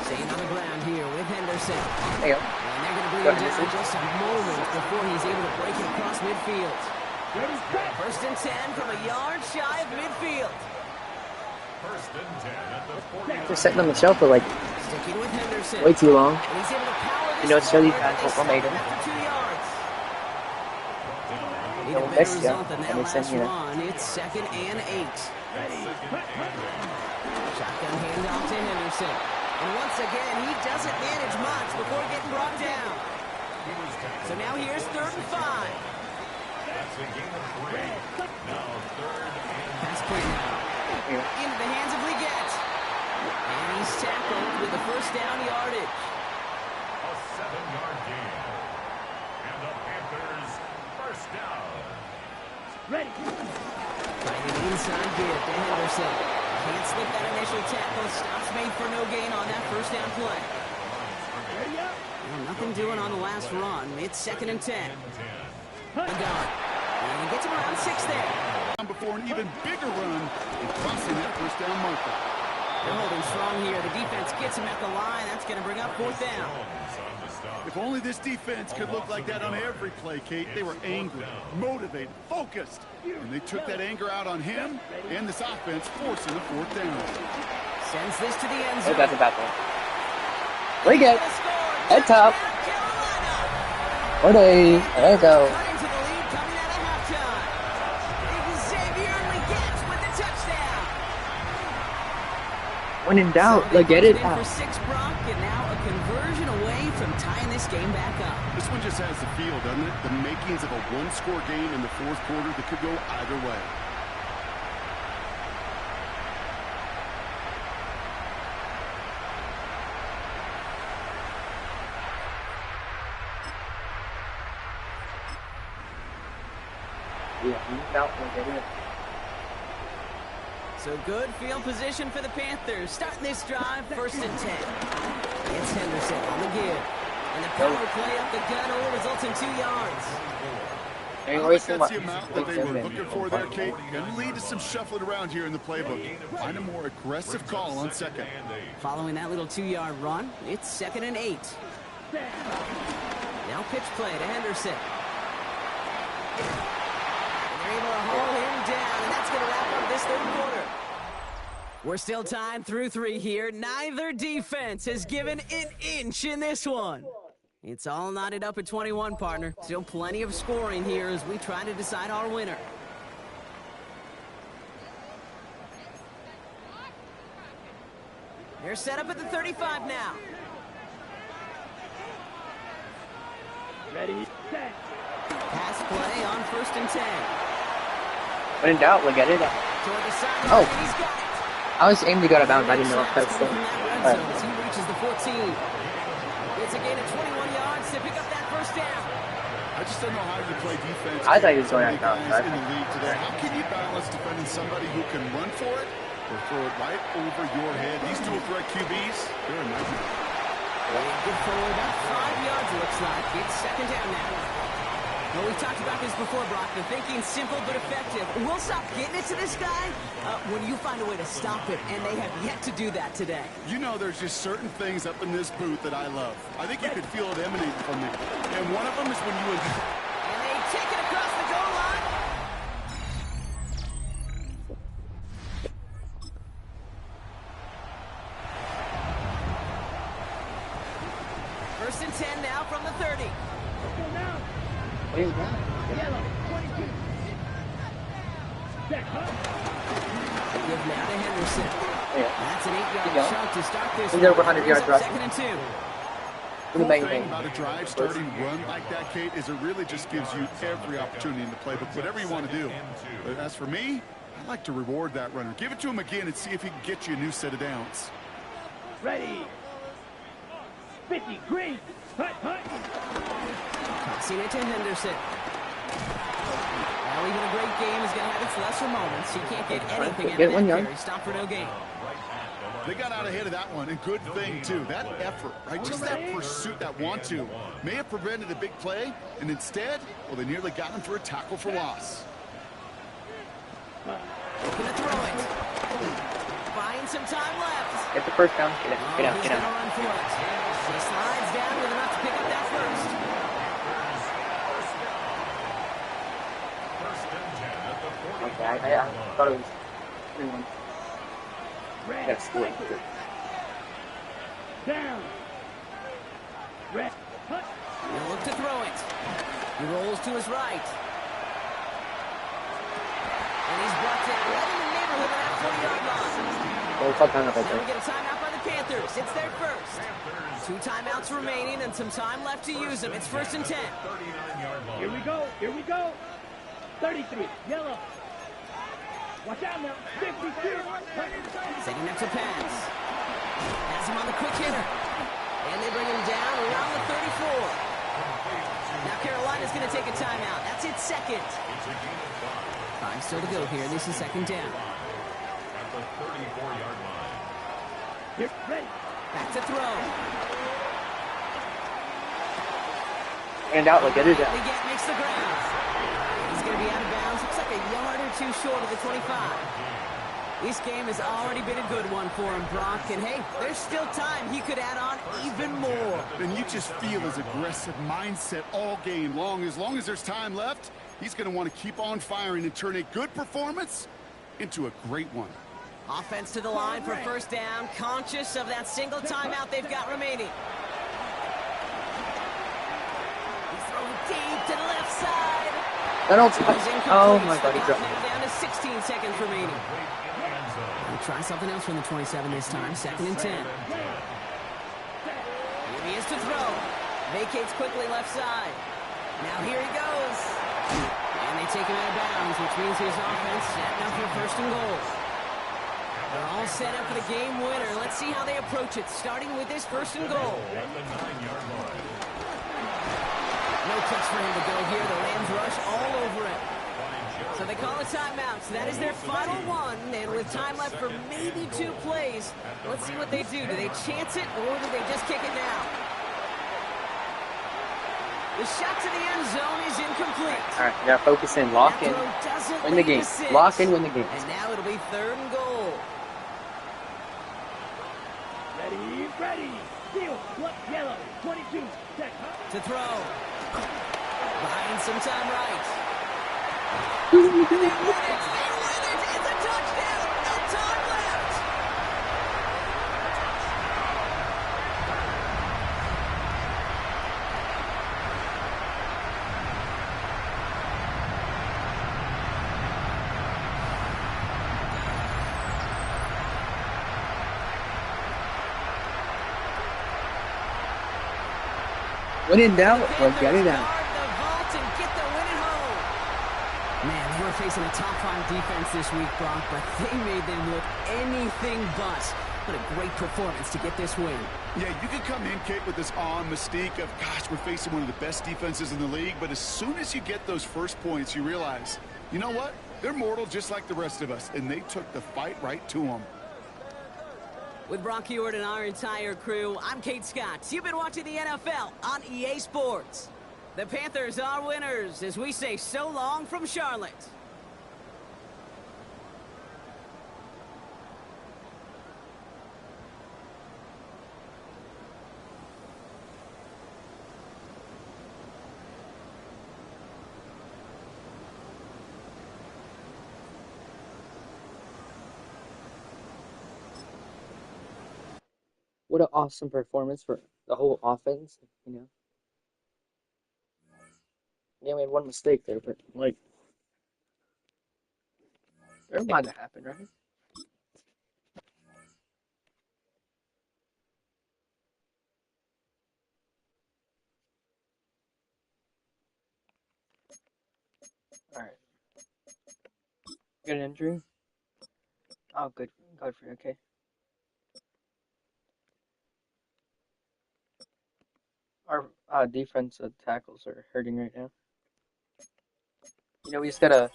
Staying on the ground here with Henderson. There you go. And they're going to bring him down just a moment before he's able to break it across midfield. 1st and 10 from a yard shy of midfield. 1st and 10 at the 40. Just sitting on the shelf for like Sticking with Henderson. way too long. And he's able to power this You know, it's really forward. bad They for made stop him. after 2 yards. Need a No, better next, yeah. result than That that makes sense, last yeah. run. It's 2nd and 8. Shotgun handoff to Henderson. And once again, he doesn't manage much before getting brought down. So now here's 3rd and 5. That's a gain of 3. Now 3rd and Pass play now. Into the hands of Leggett. And he's tackled with the 1st down yardage. a 7-yard gain. And the Panthers 1st down. Ready. Finding inside give to Henderson. Can't slip that initial tackle. Stops made for no gain on that 1st down play. Ready up. Well, nothing doing on the last run. It's 2nd and 10. Adon. And gets him around 6 there. Before an even bigger run and crossing that 1st down marker. They're holding strong here. The defense gets him at the line. That's going to bring up 4th down. If only this defense could look like that on every play, Kate. They were angry, motivated, focused. And they took that anger out on him and this offense, forcing the 4th down. Sends this to the end Oh, zone. that's a bad one. Leggett. Head top. Orday. There you go. Cutting to the lead coming out of halftime. Xavier Leggett with the touchdown. When in doubt, So they Leggett put it in out. for 6, Brock, and now a conversion away from tying this game back up. This one just has the feel, doesn't it? The makings of a one-score game in the 4th quarter that could go either way. So good field position for the Panthers. Starting this drive, 1st and 10. It's Henderson on the give. And the power play up the gut only results in 2 yards. I think that's the amount that they were looking for there, Kate. Going to lead to some shuffling around here in the playbook. Find a more aggressive call on 2nd. Following that little 2-yard run, it's 2nd and 8. Now pitch play to Henderson. And they're able to haul him down, and that's going to wrap up this 3rd quarter. We're still tied through 3 here. Neither defense has given an inch in this one. It's all knotted up at 21, partner. Still plenty of scoring here as we try to decide our winner. They're set up at the 35 now. Ready, set. Pass play on 1st and 10. When in doubt, Leggett it out. Toward the sideline, Oh. and he's got it. I was aiming to go out of bounds. I didn't know if that's From the. that red Alright. zone as he reaches the 14. It's a gain of 21 yards to pick up that 1st down. I just don't know how you play defense. I thought he was So going many out of guys bounds. in the league today. How can you balance defending somebody who can run for it or throw it right over your head? These dual threat QBs, they're a nightmare. Good forward, about 5 yards, looks like. It's 2nd down now. Well, we've talked about this before, Brock. The thinking's simple but effective. We'll stop getting it to this guy when you find a way to stop it, and they have yet to do that today. You know, there's just certain things up in this booth that I love. I think you could feel it emanating from me. And one of them is when you... And they take it across the goal line. First and 10 now from the 30. What is that? Yellow, 22. Check, huh? Give now to Henderson. Yeah. That's an 8-yard Yeah. shot to start this. He's over 100 yards rushing. Second and 2. The cool thing about a drive starting run like that, Kate, is it really just gives you every opportunity in the playbook, whatever you want to do. But as for me, I like to reward that runner. Give it to him again and see if he can get you a new set of downs. Ready. 50, green. Hut, hut. Tossing it to Henderson. Well, even a great game is going to have its lesser moments. He can't get anything out of that carry. Stop for no gain. They got out ahead of that one, and good thing, too. That effort, right, just that pursuit, that want-to, may have prevented a big play, and instead, well, they nearly got him for a tackle for loss. Looking to throw it. Buying some time left. Get the first down. Get out, get out, He's get going to out. run for it. He slides down with enough to pick up that first. Okay, I thought it was 3-1. Red. That's good. Down. Red. Hut. He'll look to throw it. He rolls to his right. And he's brought down right in the neighborhood of that 40-yard line. Well, touchdown up right They'll there. get a timeout by the Panthers. It's their first. 2 timeouts remaining and some time left to use them. It's first and 10. Here we go. Here we go. 33. Yellow. Watch out now. 52. Setting up to pass. Has him on the quick hitter. And they bring him down around the 34. Now Carolina's going to take a timeout. That's its second. 5 still to go here. This is second down. At the 34-yard line. Here, ready. Back to throw. And out, like it is out. Leggett makes the ground. He's going to be out of bounds. Looks like a yard or two short of the 25. This game has already been a good one for him, Brock. And hey, there's still time. He could add on even more. And you just feel his aggressive mindset all game long. As long as there's time left, he's going to want to keep on firing and turn a good performance into a great one. Offense to the line for first down, conscious of that single timeout they've got remaining. He's thrown deep to the left side. That don't He's incomplete. Oh my god, he The dropped clock it. now down to 16 seconds remaining. We'll try something else from the 27 this time. Second and 10. Here he is to throw. Vacates quickly left side. Now here he goes. And they take him out of bounds, which means his offense setting up for first and goal. They're all set up for the game winner. Let's see how they approach it, starting with this first and goal. No place for him to go here. The Rams rush all over it. So they call a timeout. So that is their final one. And with time left for maybe 2 plays, let's see what they do. Do they chance it or do they just kick it now? The shot to the end zone is incomplete. All right, you gotta focus in, lock in, win the game. Lock in, win the game. And now it'll be third and goal. Ready, ready. Deal. Look, yellow. 22. Check, huh? To throw. Buying some time right. Who They win it. They win it. It's a touchdown. No time left. Win it now, or get it out. The vault and get the win at home. Man, they were facing a top 5 defense this week, Brock, but they made them look anything but. What a great performance to get this win. Yeah, you can come in, Kate, with this awe and mystique of, gosh, we're facing one of the best defenses in the league, but as soon as you get those first points, you realize, you know what? They're mortal just like the rest of us, and they took the fight right to them. With Brock Hewitt and our entire crew, I'm Kate Scott. You've been watching the NFL on EA Sports. The Panthers are winners as we say so long from Charlotte. What an awesome performance for the whole offense, you know. Yeah, we had one mistake there, but like, they're about to happen, right? All right. Get an injury? Oh, good. Good for you. Okay. Our defensive tackles are hurting right now. You know, we just gotta,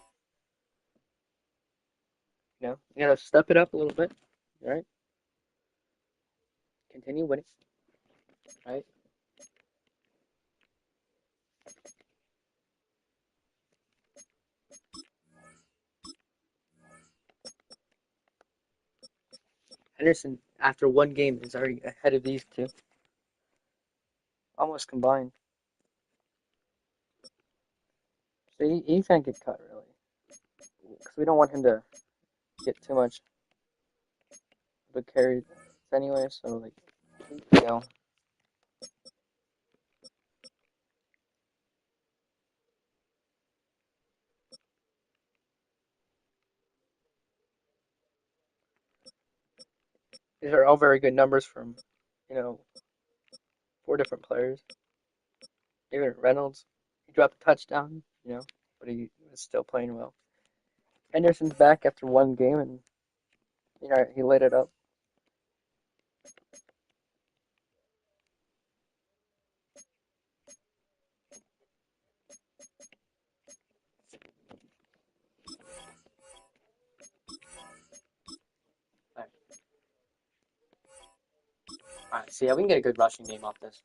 we gotta step it up a little bit. All right. Continue winning. All right. Henderson, after one game, is already ahead of these two. Almost combined. So he can't get cut, really. Because we don't want him to get too much of a carry anyway, so, like, you know. These are all very good numbers from, 4 different players. Even Reynolds, he dropped a touchdown, but he was still playing well. Henderson's back after one game, and he lit it up. All right, so yeah, we can get a good rushing game off this.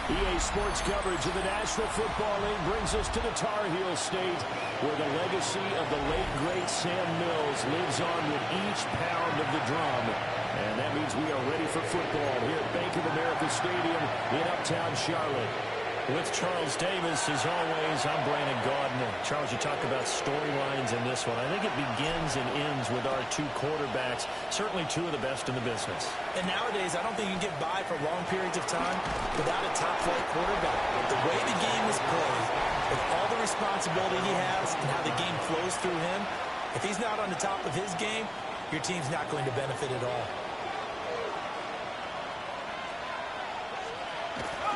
EA Sports coverage of the National Football League brings us to the Tar Heel State, where the legacy of the late, great Sam Mills lives on with each pound of the drum. And that means we are ready for football here at Bank of America Stadium in Uptown Charlotte. With Charles Davis, as always, I'm Brandon Gaudin. Charles, you talk about storylines in this one. I think it begins and ends with our two quarterbacks, certainly two of the best in the business. And nowadays, I don't think you can get by for long periods of time without a top-flight quarterback. But the way the game is played, with all the responsibility he has and how the game flows through him, if he's not on the top of his game, your team's not going to benefit at all.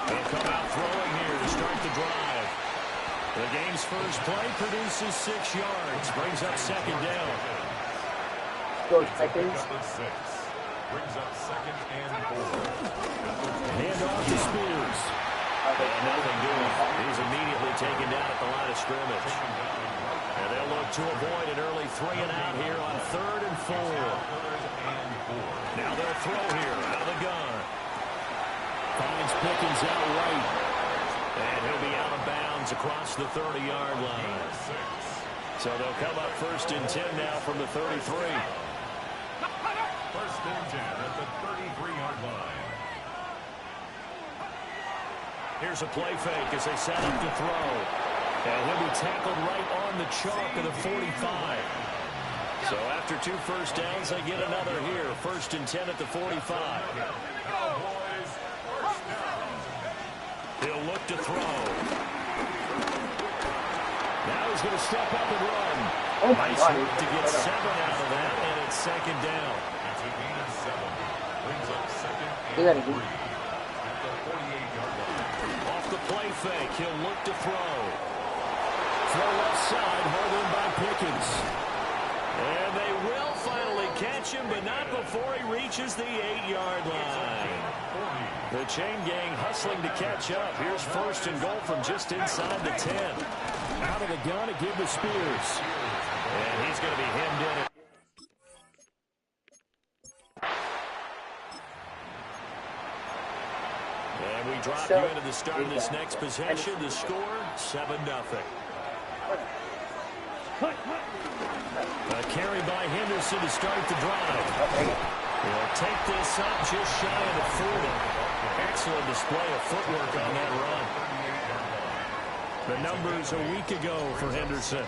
They'll come out throwing here to start the drive. The game's first play produces 6 yards, brings up second down. Go seconds. Brings up second and 4. Hand off to Spears. And nothing doing. He's immediately taken down at the line of scrimmage. And they'll look to avoid an early 3 and out here on 3rd and 4. Now they'll throw here out of the gun. Finds Pickens out right. And he'll be out of bounds across the 30-yard line. So they'll come up 1st and 10 now from the 33. 1st and 10 at the 33-yard line. Here's a play fake as they set up to throw. And he'll be tackled right on the chalk of the 45. So after 2 first downs, they get another here. 1st and 10 at the 45. He'll look to throw. Now he's going to step up and run. Oh my nice God. work to get 7 out of that, and it's second down. It's a gain of 7. Brings up second Do that and 3 again. at the 48-yard line. Off the play fake, he'll look to throw. Throw left side, hauled in by Pickens. And they will finally catch him, but not before he reaches the 8-yard line. The chain gang hustling to catch up. Here's 1st and goal from just inside the 10. Out of the gun to give to Spears. And he's going to be hemmed in. And we drop you into the start of this next possession. The score, 7-0. A carry by Henderson to start the drive. He'll take this up just shy of the 40. Excellent display of footwork on that run. The numbers a week ago for Henderson.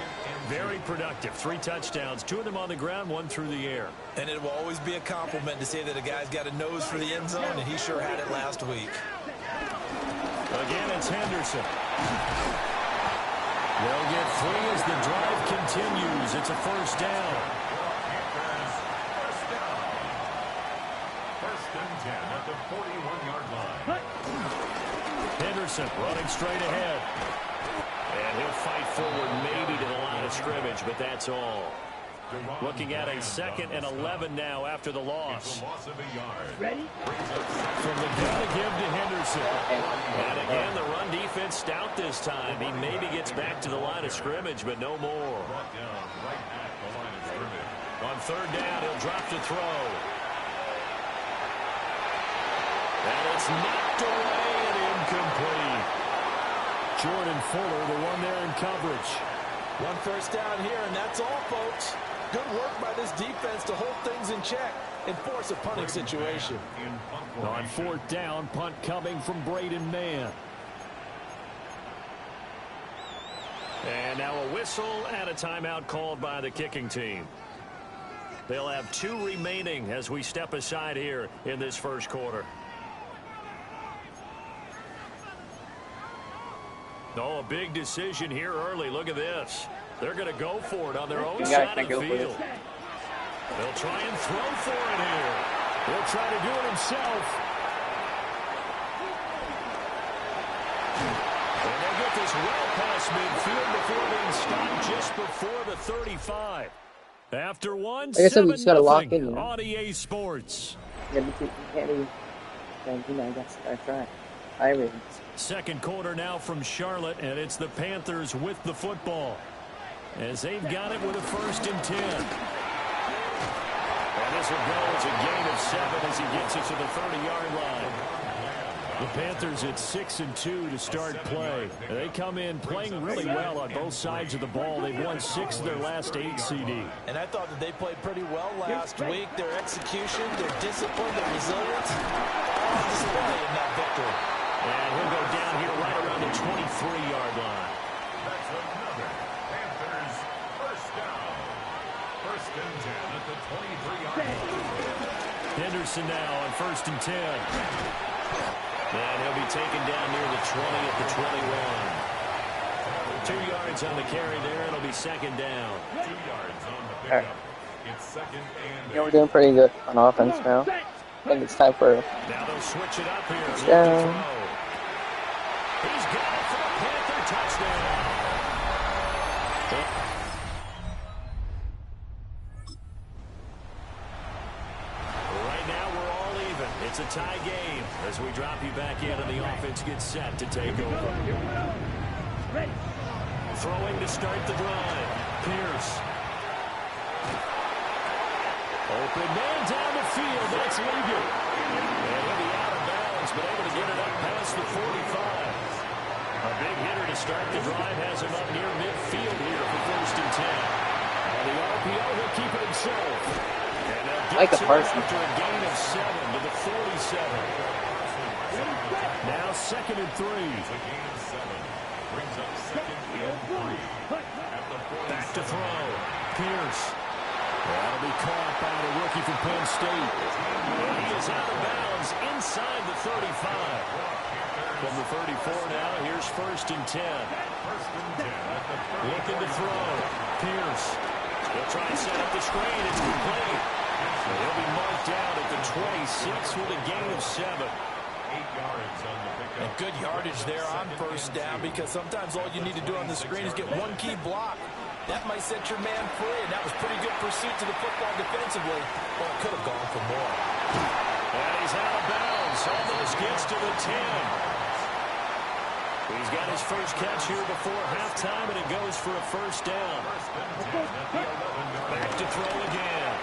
Very productive. 3 touchdowns, 2 of them on the ground, 1 through the air. And it will always be a compliment to say that a guy's got a nose for the end zone, and he sure had it last week. Again, it's Henderson. They'll get 3 as the drive continues. It's a first down. First and 10 at the 41-yard line. Henderson running straight ahead. And he'll fight forward maybe to the line of scrimmage, but that's all. Looking at a 2nd and 11 now after the loss. Ready? From the gun to give to Henderson. And again, the run defense stout this time. He maybe gets back to the line of scrimmage, but no more. On 3rd down, he'll drop to throw. And it's knocked away and incomplete. Jordan Fuller, the one there in coverage. 1 first down here, and that's all, folks. Good work by this defense to hold things in check and force a punting situation. On 4th down, punt coming from Braden Mann. And now a whistle and a timeout called by the kicking team. They'll have 2 remaining as we step aside here in this first quarter. Oh, a big decision here early. Look at this. They're going to go for it on their own side of the field. They'll try and throw for it here. He'll try to do it himself. And they'll get this well past midfield before being stopped just before the 35. After one, 7-0 on EA Sports. Second quarter now from Charlotte, and it's the Panthers with the football as they've got it with a 1st and 10. And this will go as a gain of 7 as he gets it to the 30-yard line. The Panthers at 6-2 to start play. They come in playing really well on both sides of the ball. They've won 6 of their last 8 CD. And I thought that they played pretty well last week. Their execution, their discipline, their resilience, all on display in that victory. And he'll go down here right around the 23-yard line. That's another Panthers first down. First and 10 at the 23-yard line. Henderson now on 1st and 10. And he'll be taken down near the 20 at the 21. 2 yards on the carry there. It'll be 2nd down. 2 yards on the pickup. It's 2nd and 8. Yeah, we're doing pretty good on offense now. I think it's time for now they'll switch it up here. down. He's got it for a Panther touchdown. Right now we're all even. It's a tie game as we drop you back in and the offense gets set to take over. Throwing to start the drive. Pierce. Open man down the field. That's legal. And he'll be out of bounds, but able to get it up past the 45. A big hitter to start the drive has him up near midfield here for 1st and 10. And the RPO will keep it himself. And they'll get to it after a gain of 7 to the 47. Now 2nd and 3. Brings up 2nd and 3. Back to throw. Pierce. That'll be caught by the rookie from Penn State. And he is out of bounds inside the 35. From the 34 now, here's 1st and 10. Looking to throw. Pierce. He'll try to set up the screen. It's complete. He'll be marked out at the 26 with a gain of 7. 8 yards on the pickup. And good yardage there on 1st down, because sometimes all you need to do on the screen is get one key block. That might set your man free, and that was pretty good pursuit to the football defensively. Well, it could have gone for more. And he's out of bounds. Almost gets to the 10. He's got his first catch here before halftime, and it goes for a first down. Back to throw again.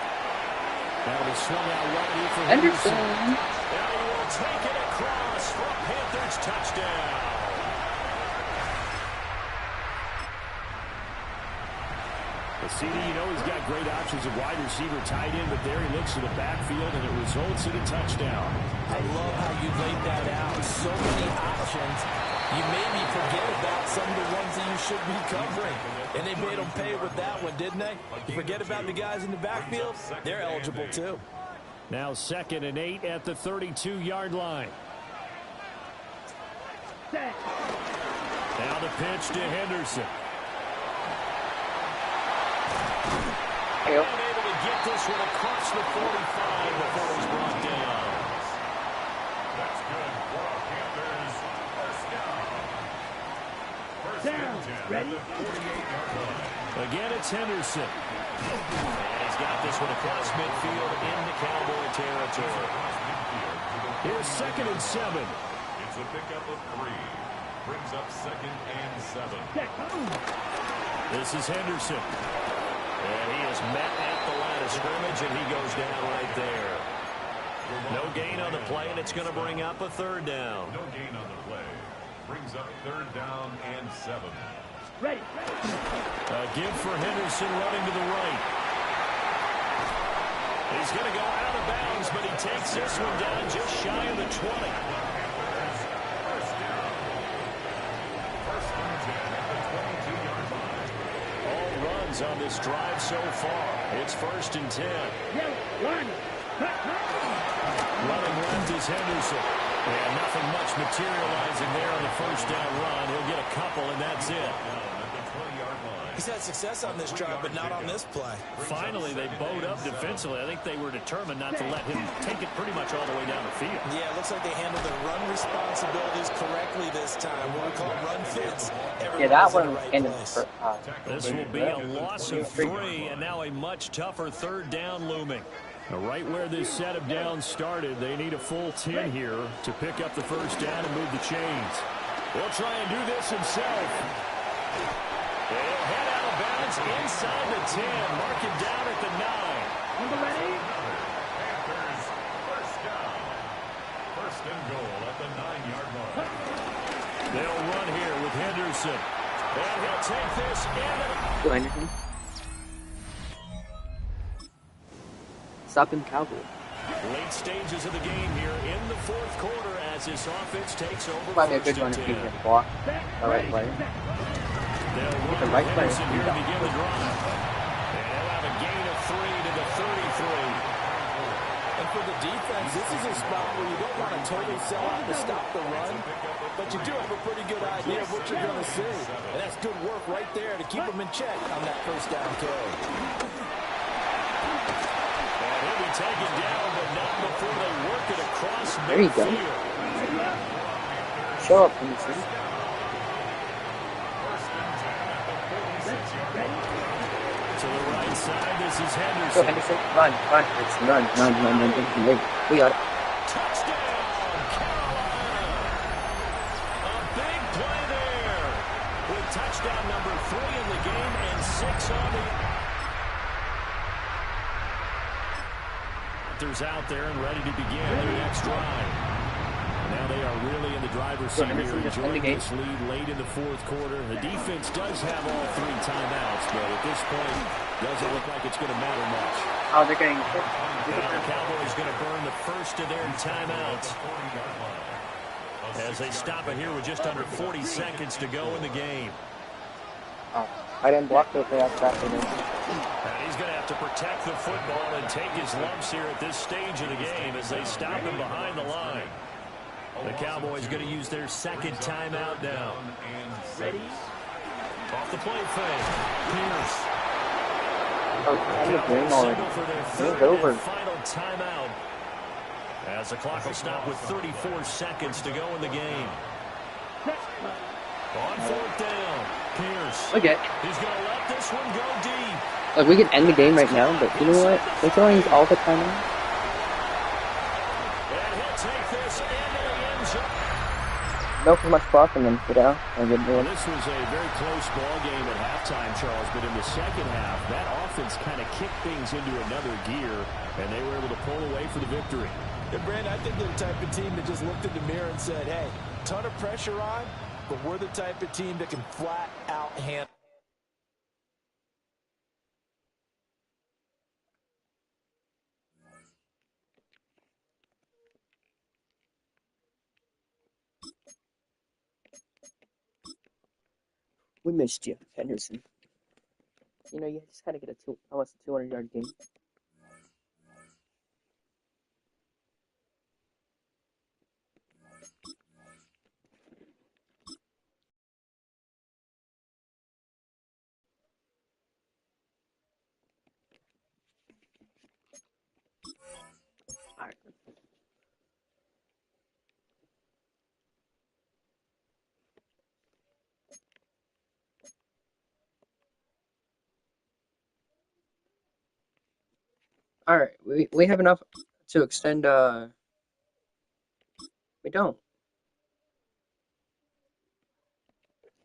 Now he swung out right here for Henderson. Now he will take it across for a Panthers touchdown. CD, you know he's got great options of wide receiver tight end, but there he looks to the backfield, and it results in a touchdown. I love how you laid that out. So many options. You maybe forget about some of the ones that you should be covering. And they made them pay with that one, didn't they? You forget about the guys in the backfield, they're eligible too. Now 2nd and 8 at the 32-yard line. Now the pitch to Henderson. Able to get this one across the 45 before he's brought down. That's good for our Panthers. First down. First and 10 at the 48-yard line. Again, it's Henderson. And he's got this one across midfield into Cowboy territory. Here's 2nd and 7. It's a pickup of 3. Brings up 2nd and 7. This is Henderson. And he is met at the line of scrimmage, and he goes down right there. No gain on the play, and it's going to bring up a 3rd down. No gain on the play. Brings up 3rd down and 7. Ready. A give for Henderson running to the right. He's going to go out of bounds, but he takes this one down just shy of the 20. First down. First and 10 at the 22-yard line. All runs on this drive so far. It's 1st and 10. Running left is Henderson. And nothing much materializing there on the first down run. He'll get a couple, and that's it. He's had success on this drive, but not on this play. Finally, they bowed up defensively. I think they were determined not to let him take it pretty much all the way down the field. Yeah, it looks like they handled their run responsibilities correctly this time. What we call run fits. Yeah, that one ended for This will be a loss of 3, and now a much tougher 3rd down looming. Now, right where this set of downs started, they need a full 10 here to pick up the first down and move the chains. He'll try and do this himself. They'll head out of bounds inside the 10. Mark it down at the 9. Ready? Panthers, first down. First and goal at the 9-yard line. They'll run here with Henderson. And he'll take this in. Stop him, Cowboy. Late stages of the game here in the 4th quarter as this offense takes over. Might be a good one if he can block the right player. They'll run the right player here to begin the drive. And they'll have a gain of 3 to the 33. And for the defense, this is a spot where you don't want to totally sell out to stop the run, but you do have a pretty good idea of what you're going to see. And that's good work right there to keep them in check on that first down carry. And he'll be taken down, but not before they work it across midfield. There you go. Show up, Henderson. To the right side, this is Go, Henderson. Henderson. Run. It's run. We got it. Touchdown, Carolina. A big play there. With touchdown number 3 in the game and 6 on the... Panthers out there and ready to begin their next drive. Now they are really in the driver's seat here, enjoying this lead late in the 4th quarter. The defense does have all 3 timeouts, but at this point, doesn't look like it's going to matter much. Oh, they're getting The Cowboys going to burn the first of their timeouts as they stop it here with just under 40 seconds to go in the game. Oh, I didn't block the play after that. And he's going to have to protect the football and take his lumps here at this stage of the game as they stop him behind the line. The Cowboys going to use their 2nd timeout now. Ready? Off the play fake. Pierce. Already. For their It's 3rd over. and final timeout. As the clock will stop with 34 seconds to go in the game. On 4th down. Pierce. Okay. He's going to let this one go deep. Like, we could end the game right now, but you know what? They're throwing all the time out. And he'll take this into the end zone. milk as much clock and then get out and get Well, in. this was a very close ball game at halftime, Charles, but in the second half, that offense kind of kicked things into another gear, and they were able to pull away for the victory. Yeah, Brandon, I think they're the type of team that just looked in the mirror and said, hey, ton of pressure on, but we're the type of team that can flat out handle. We missed you, Henderson. You know, you just had to get almost a 200-yard game. All right. All right. We have enough to extend. We don't.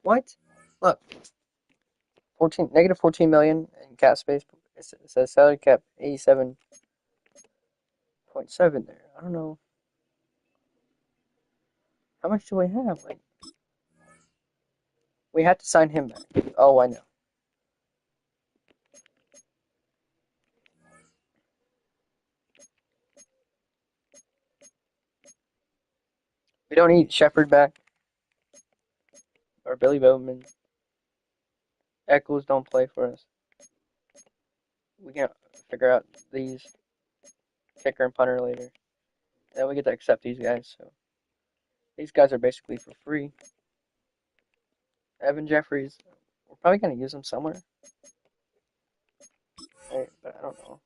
What? Look. 14 million in cap space. It says salary cap 87.7 there. I don't know. How much do we have? Like, we had to sign him back. Oh, I know. We don't need Shepard back or Billy Bowman. Eccles don't play for us. We can figure out these kicker and punter later. Then we get to accept these guys. So these guys are basically for free. Evan Jeffries, we're probably gonna use him somewhere. Right, but I don't know.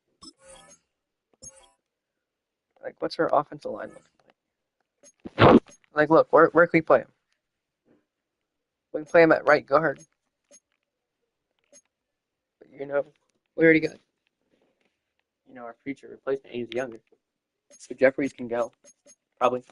Like, what's our offensive line looking like? Like, look, where can we play him? We can play him at right guard. But, you know, we already got, our future replacement. He's younger. So Jeffries can go. Probably.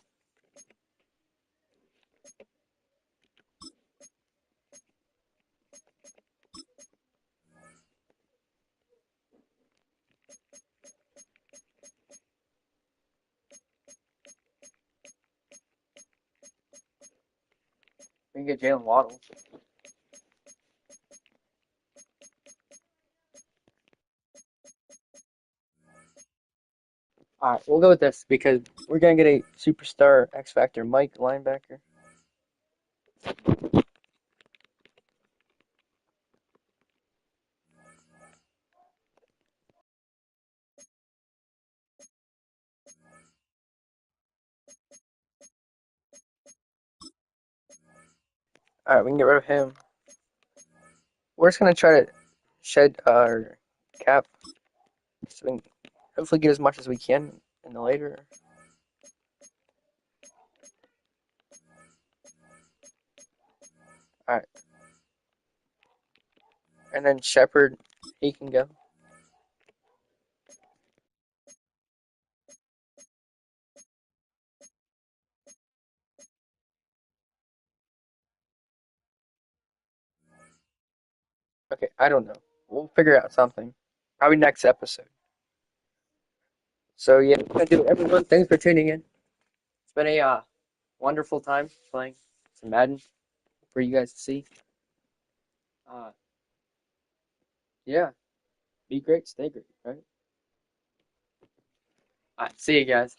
We can get Jalen Waddle. Alright, we'll go with this because we're going to get a superstar X Factor Mike linebacker. Alright, we can get rid of him. We're just going to try to shed our cap so we can hopefully get as much as we can in the later. Alright. And then Shepard, he can go. Okay, I don't know. We'll figure out something. Probably next episode. So yeah, that's gonna do it, everyone. Thanks for tuning in. It's been a wonderful time playing some Madden for you guys to see. Uh, yeah, be great, stay great, right? All right, see you guys.